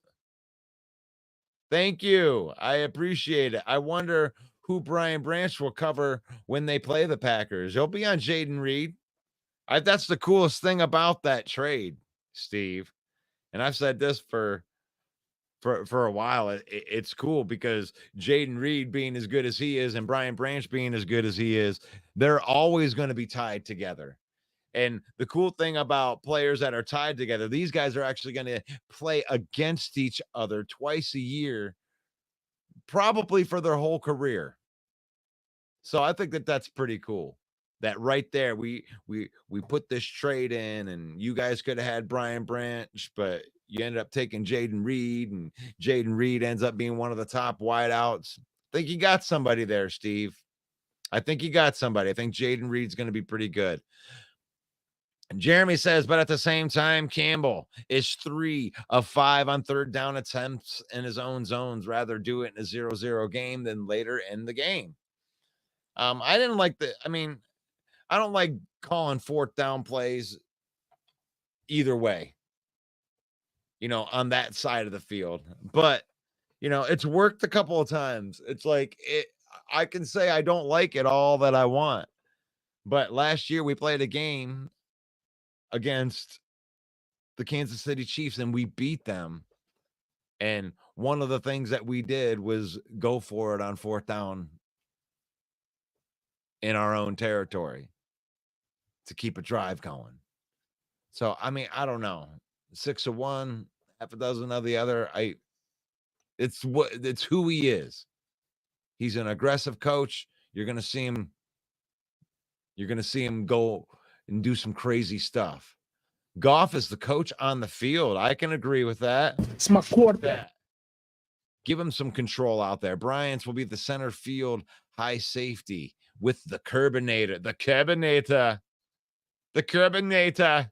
Thank you. I appreciate it. I wonder who Brian Branch will cover when they play the Packers. He'll be on Jaden Reed. That's the coolest thing about that trade, Steve. And I've said this for a while. It's cool because Jaden Reed being as good as he is and Brian Branch being as good as he is, they're always going to be tied together. And the cool thing about players that are tied together, these guys are actually going to play against each other twice a year, probably for their whole career. So I think that that's pretty cool. That right there, we put this trade in, and you guys could have had Brian Branch, but you ended up taking Jaden Reed, and Jaden Reed ends up being one of the top wideouts. I think you got somebody there, Steve. I think you got somebody. I think Jaden Reed's going to be pretty good. And Jeremy says, but at the same time, Campbell is 3 of 5 on third down attempts in his own zones. Rather do it in a 0-0 game than later in the game. I didn't like I don't like calling fourth down plays either way, on that side of the field. But, it's worked a couple of times. It's like I can say I don't like it all that I want. But last year we played a game against the Kansas City Chiefs and we beat them. And one of the things that we did was go for it on fourth down in our own territory to keep a drive going. So, I don't know. 6 of one, half a dozen of the other. It's who he is. He's an aggressive coach. You're going to see him go and do some crazy stuff. Goff is the coach on the field. I can agree with that. It's my quarterback. Give him some control out there. Bryant's will be the center field high safety with the Curbinator. The Curbinator.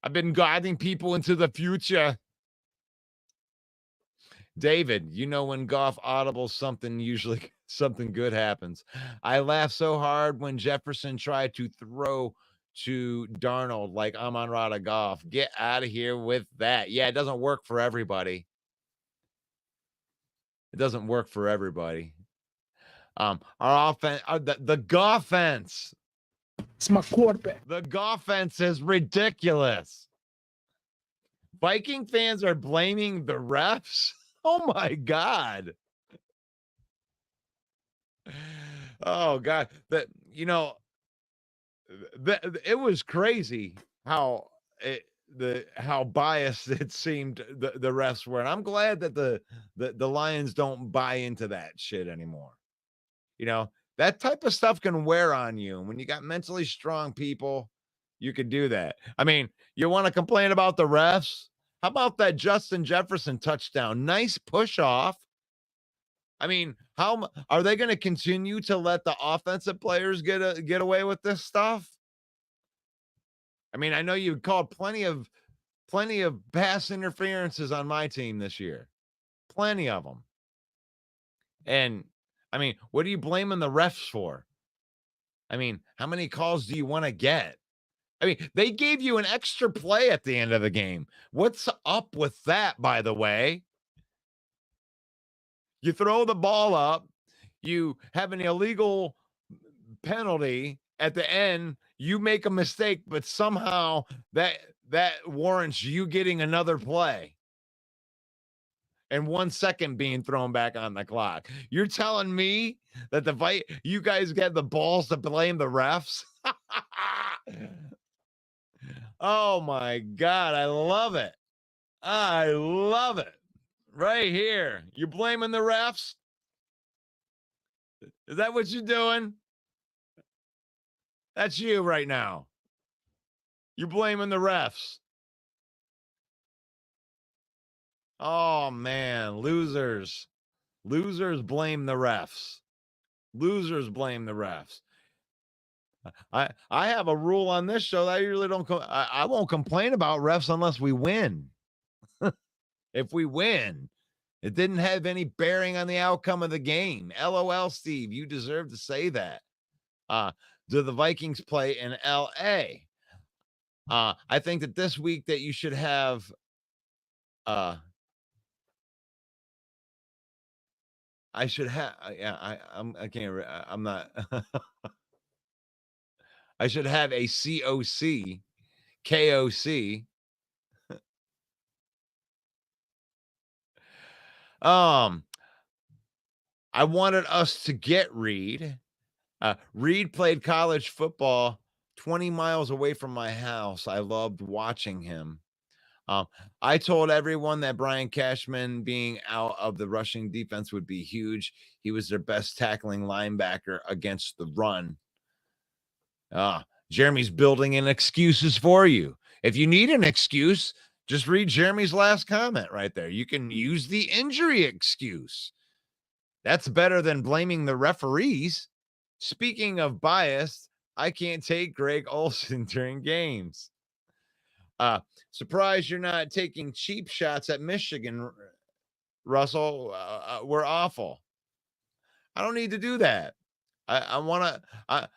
I've been guiding people into the future. David, when Goff audibles something, usually something good happens. I laughed so hard when Jefferson tried to throw to Darnold like Amon-Ra Goff. Get out of here with that. Yeah, it doesn't work for everybody. It doesn't work for everybody. Our offense, the Goffense. It's my quarterback. The Goffense is ridiculous. Viking fans are blaming the refs. Oh my God. Oh God. It was crazy how biased it seemed the refs were. And I'm glad that the Lions don't buy into that shit anymore. That type of stuff can wear on you. And when you got mentally strong people, you could do that. You want to complain about the refs? How about that Justin Jefferson touchdown? Nice push off. How are they going to continue to let the offensive players get away with this stuff? I know you called plenty of pass interferences on my team this year. Plenty of them. And what are you blaming the refs for? How many calls do you want to get? They gave you an extra play at the end of the game. What's up with that, by the way? You throw the ball up, you have an illegal penalty at the end, you make a mistake, but somehow that warrants you getting another play. And 1 second being thrown back on the clock. You're telling me that you guys get the balls to blame the refs? Oh my God, I love it. I love it. Right here. You blaming the refs? Is that what you're doing? That's you right now. You're blaming the refs. Oh man, losers. Losers blame the refs. Losers blame the refs. I have a rule on this show that I usually don't I won't complain about refs unless we win. If we win, it didn't have any bearing on the outcome of the game. LOL, Steve, you deserve to say that. Do the Vikings play in LA? I think that this week that you should have I should have yeah, I can't I'm not I should have a KOC. I wanted us to get Reed. Reed played college football 20 miles away from my house. I loved watching him. Um, I told everyone that Brian Cashman being out of the rushing defense would be huge. He was their best tackling linebacker against the run. Jeremy's building in excuses for you. If you need an excuse, just read Jeremy's last comment right there. You can use the injury excuse. That's better than blaming the referees. Speaking of bias, I can't take Greg Olson during games. Surprised you're not taking cheap shots at Michigan, Russell. We're awful. I don't need to do that. I want to.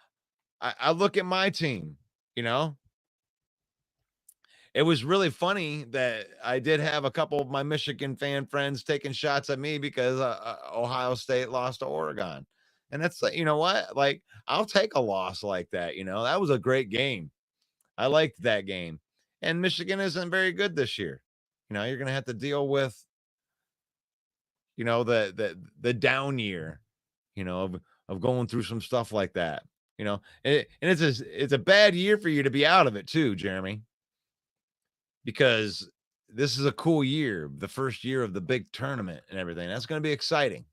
I look at my team. You know, it was really funny that I did have a couple of my Michigan fan friends taking shots at me because Ohio State lost to Oregon. And that's, you know what? Like, I'll take a loss like that. You know, that was a great game. I liked that game. And Michigan isn't very good this year. You know, you're going to have to deal with, you know, the down year, you know, of going through some stuff like that. You know, and it's a bad year for you to be out of it too, Jeremy, because this is a cool year, the first year of the big tournament and everything. That's going to be exciting.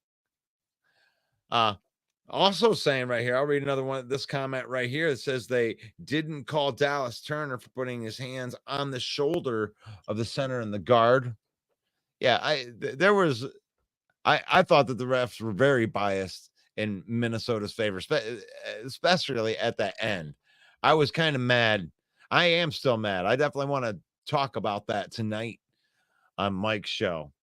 Also saying right here, I'll read another one. This comment right here that says they didn't call Dallas Turner for putting his hands on the shoulder of the center and the guard. Yeah, I thought that the refs were very biased in Minnesota's favor, especially at the end. I was kind of mad. I am still mad. I definitely want to talk about that tonight on Mike's show.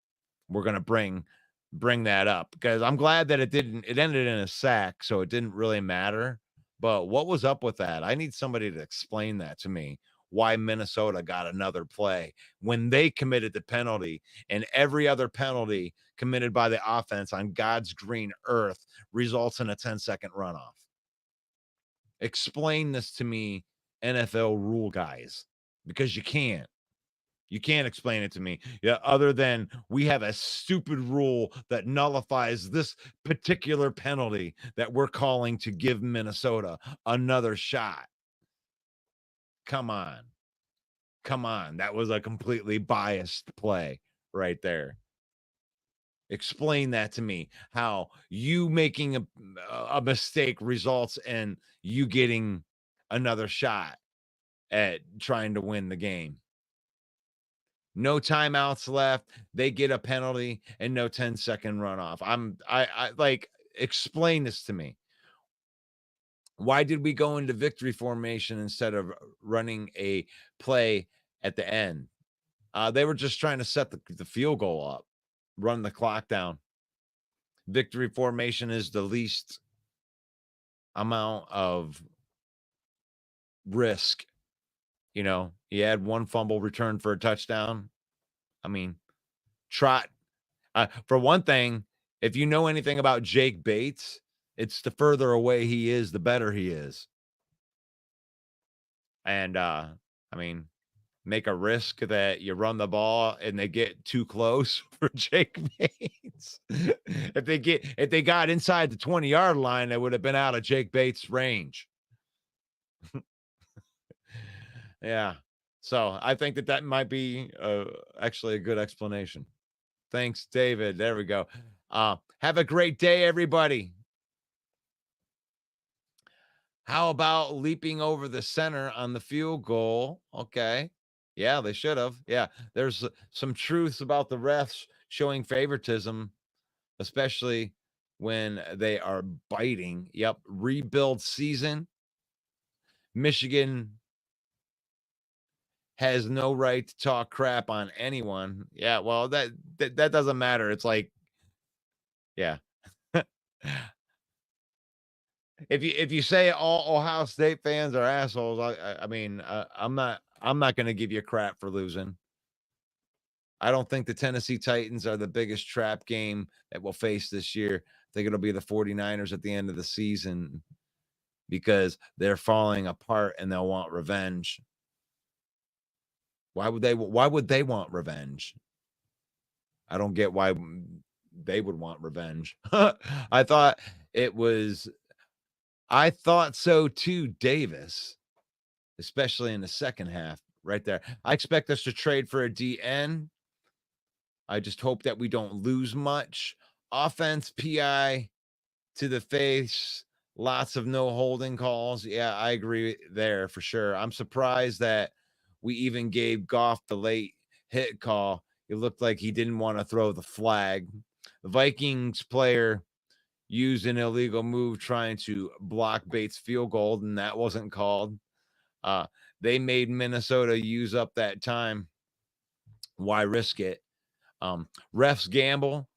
We're going to bring that up because I'm glad that it ended in a sack, so it didn't really matter. But what was up with that? I need somebody to explain that to me. Why Minnesota got another play when they committed the penalty, and every other penalty committed by the offense on God's green earth results in a 10-second runoff. Explain this to me, NFL rule guys, because you can't. You can't explain it to me. Yeah, other than we have a stupid rule that nullifies this particular penalty that we're calling to give Minnesota another shot. Come on. Come on. That was a completely biased play right there. Explain that to me. How you making a mistake results in you getting another shot at trying to win the game. No timeouts left. They get a penalty and no 10-second runoff. I like, explain this to me. Why did we go into victory formation instead of running a play at the end? They were just trying to set the field goal up, run the clock down. Victory formation is the least amount of risk. You know, you had one fumble return for a touchdown. I mean, trot. For one thing, if you know anything about Jake Bates, it's the further away he is, the better he is. And I mean, make a risk that you run the ball and they get too close for Jake Bates. If they got inside the 20-yard line, they would have been out of Jake Bates' range. Yeah. So I think that might be actually a good explanation. Thanks, David. There we go. Have a great day, everybody. How about leaping over the center on the field goal? Okay. Yeah, they should have. Yeah, there's some truths about the refs showing favoritism, especially when they are biting. Yep, rebuild season. Michigan has no right to talk crap on anyone. Yeah, well, that doesn't matter. It's like, yeah. If you say all Ohio State fans are assholes, I mean, I'm not going to give you crap for losing. I don't think the Tennessee Titans are the biggest trap game that we'll face this year. I think it'll be the 49ers at the end of the season because they're falling apart and they'll want revenge. Why would they want revenge? I don't get why they would want revenge. I thought so too, Davis, especially in the second half right there. I expect us to trade for a DN. I just hope that we don't lose much. Offense, PI to the face, lots of no holding calls. Yeah, I agree there for sure. I'm surprised that we even gave Goff the late hit call. It looked like he didn't want to throw the flag. The Vikings player used an illegal move trying to block Bates' field goal, and that wasn't called. They made Minnesota use up that time. Why risk it? Refs gamble.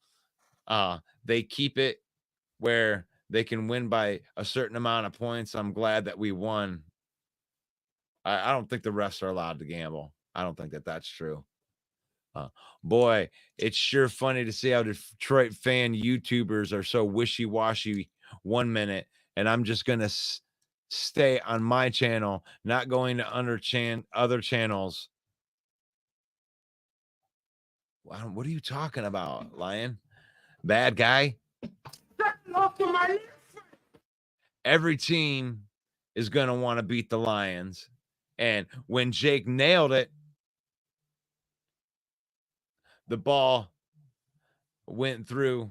They keep it where they can win by a certain amount of points. I'm glad that we won. I don't think the refs are allowed to gamble. I don't think that that's true. Boy, it's sure funny to see how Detroit fan YouTubers are so wishy-washy 1 minute, and I'm just going to stay on my channel, not going to other channels. What are you talking about, Lion? Bad guy? Every team is going to want to beat the Lions. And when Jake nailed it, the ball went through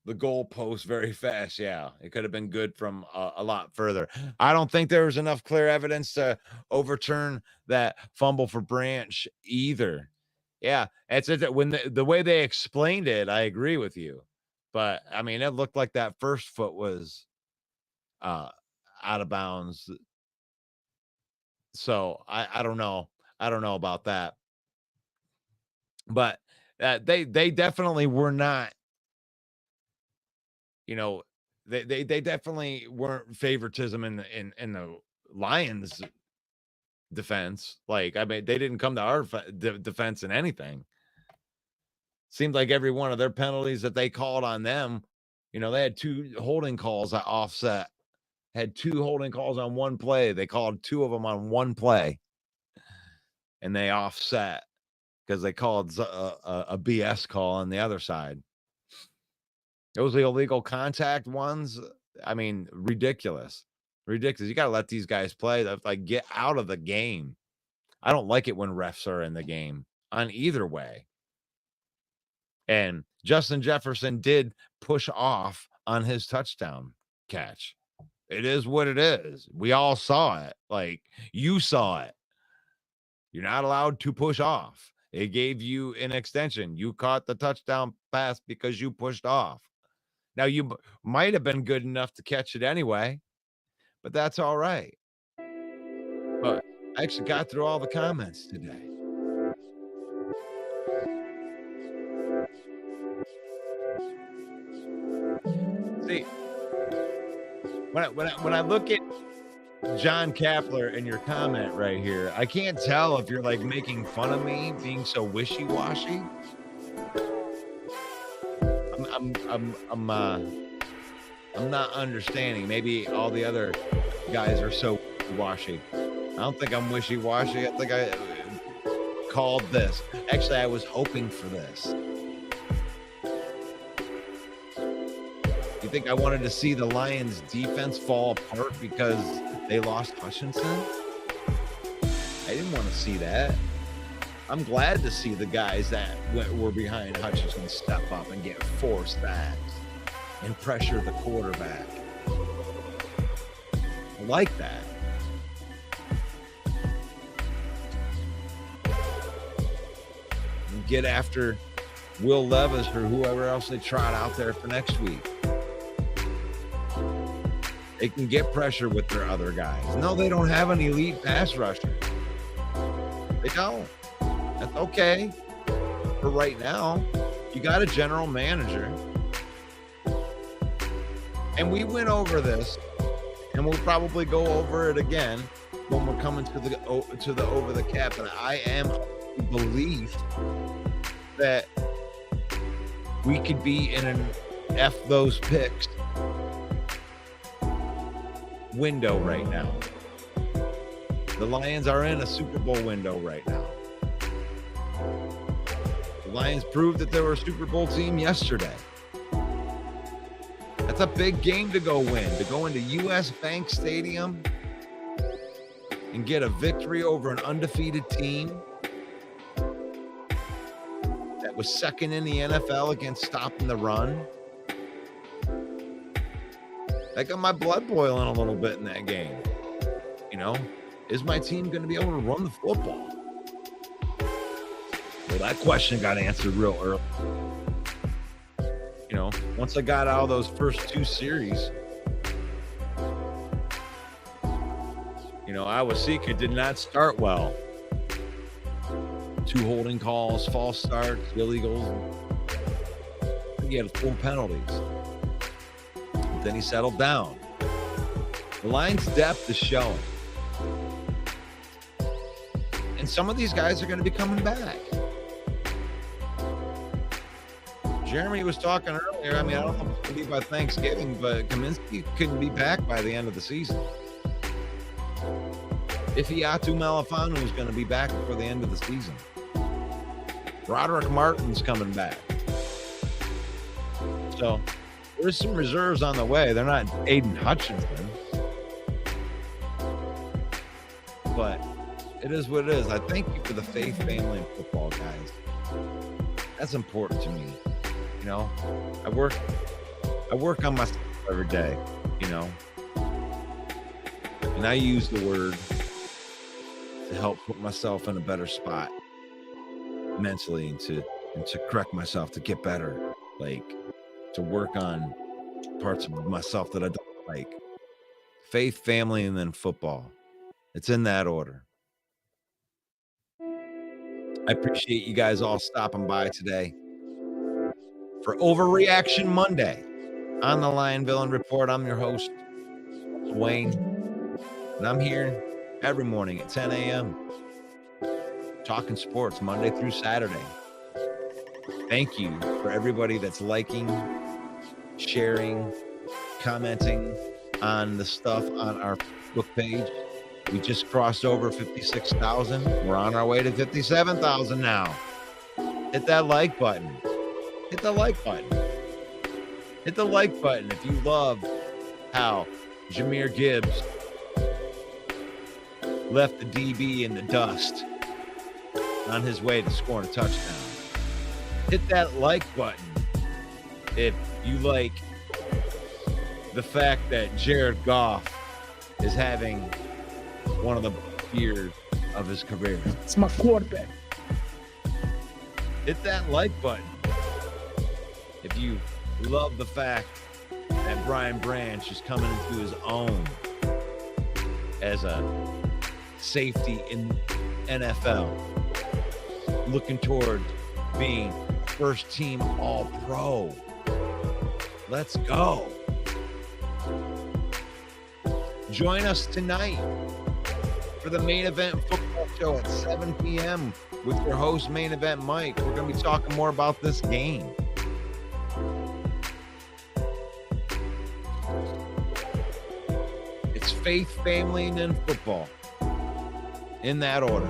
the goalpost very fast. Yeah, it could have been good from a lot further. I don't think there was enough clear evidence to overturn that fumble for Branch either. Yeah, it's when the way they explained it, I agree with you. But I mean, it looked like that first foot was out of bounds. So I don't know. I don't know about that. But they definitely were not, they definitely weren't favoritism in the Lions defense. Like, I mean, they didn't come to our defense in anything. Seemed like every one of their penalties that they called on them, they had 2 holding calls at offset. Had 2 holding calls on one play. They called 2 of them on one play, and they offset because they called a BS call on the other side. Those illegal contact ones, I mean, ridiculous. Ridiculous. You got to let these guys play. Like, get out of the game. I don't like it when refs are in the game on either way. And Justin Jefferson did push off on his touchdown catch. It is what it is. We all saw it. Like, you saw it. You're not allowed to push off. It gave you an extension. You caught the touchdown pass because you pushed off. Now, you might have been good enough to catch it anyway, but that's all right. But I actually got through all the comments today. See, when I look at John Kapler in your comment right here, I can't tell if you're like making fun of me being so wishy-washy. I'm not understanding. Maybe all the other guys are so wishy-washy. I don't think I'm wishy-washy. I think I called this. Actually, I was hoping for this. You think I wanted to see the Lions defense fall apart because they lost Hutchinson? I didn't want to see that. I'm glad to see the guys that were behind Hutchinson step up and get 4 sacks and pressure the quarterback. I like that. and get after Will Levis or whoever else they trot out there for next week. They can get pressure with their other guys. No, they don't have an elite pass rusher. They don't. That's okay for right now. You got a general manager. And we went over this, and we'll probably go over it again when we're coming to the over the cap. And I am of the belief that we could be in an F those picks window right now. The Lions are in a Super Bowl window right now. The Lions proved that they were a Super Bowl team yesterday. That's a big game to go win, to go into US Bank Stadium and get a victory over an undefeated team that was second in the NFL against stopping the run. That got my blood boiling a little bit in that game. You know, is my team going to be able to run the football? Well, that question got answered real early. You know, once I got out of those first two series, you know, Iowa Seeker did not start well. 2 holding calls, false starts, illegals. He had 4 penalties. But then he settled down. The Lions' depth is showing. And some of these guys are going to be coming back. Jeremy was talking earlier. I mean, I don't know if it's going to be by Thanksgiving, but Kaminsky couldn't be back by the end of the season. Ifeatu Melifonwu is going to be back before the end of the season. Roderick Martin's coming back. So there's some reserves on the way. They're not Aiden Hutchinson. But it is what it is. I thank you for the faith, family, and football, guys. That's important to me. You know, I work on myself every day, you know, and I use the word to help put myself in a better spot mentally and to correct myself, to get better, like to work on parts of myself that I don't like. Faith, family, and then football. It's in that order. I appreciate you guys all stopping by today for Overreaction Monday on the Lion Villain Report. I'm your host, Wayne, and I'm here every morning at 10 a.m. talking sports Monday through Saturday. Thank you for everybody that's liking, sharing, commenting on the stuff on our Facebook page. We just crossed over 56,000. We're on our way to 57,000 now. Hit that like button. Hit the like button. Hit the like button if you love how Jahmyr Gibbs left the DB in the dust on his way to scoring a touchdown. Hit that like button if you like the fact that Jared Goff is having one of the years of his career. It's my quarterback. Hit that like button if you love the fact that Brian Branch is coming into his own as a safety in NFL, looking toward being first team All-Pro. Let's go. Join us tonight for the Main Event Football Show at 7 p.m. with your host, Main Event Mike. We're going to be talking more about this game. It's faith, family, and then football. In that order.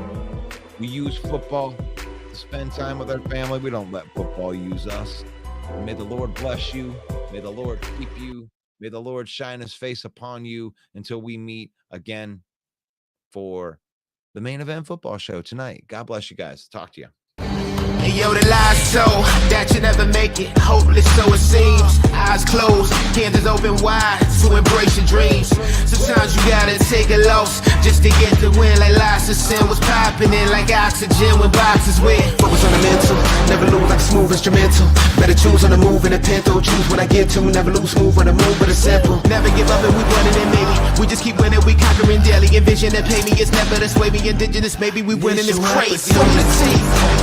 We use football to spend time with our family. We don't let football use us. May the Lord bless you. May the Lord keep you. May the Lord shine his face upon you until we meet again for the Main Event Football Show tonight. God bless you guys. Talk to you. Hey, yo, the lies so that you never make it. Hopeless, so it seems. Eyes closed, candles open wide to embrace your dreams. Sometimes you gotta take a loss just to get the win. Like lots of sin was popping in like oxygen when boxes wet. Focus on the mental, smooth instrumental. Better choose on the move in a pinto. Choose when I get to, never lose move on the move, but it's simple. Never give up and we running it, maybe. We just keep winning, we conquering daily. Envision and pay me, it's never to sway me. Indigenous, maybe we winning, it's crazy.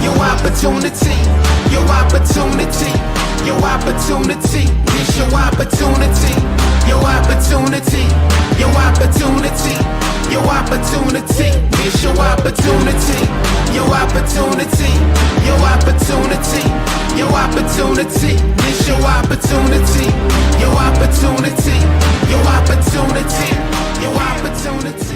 Your opportunity, your opportunity, your opportunity. It's your opportunity, your opportunity, your opportunity, your opportunity. It's your opportunity, your opportunity, your opportunity, your opportunity. It's your opportunity, your opportunity, your opportunity, your opportunity.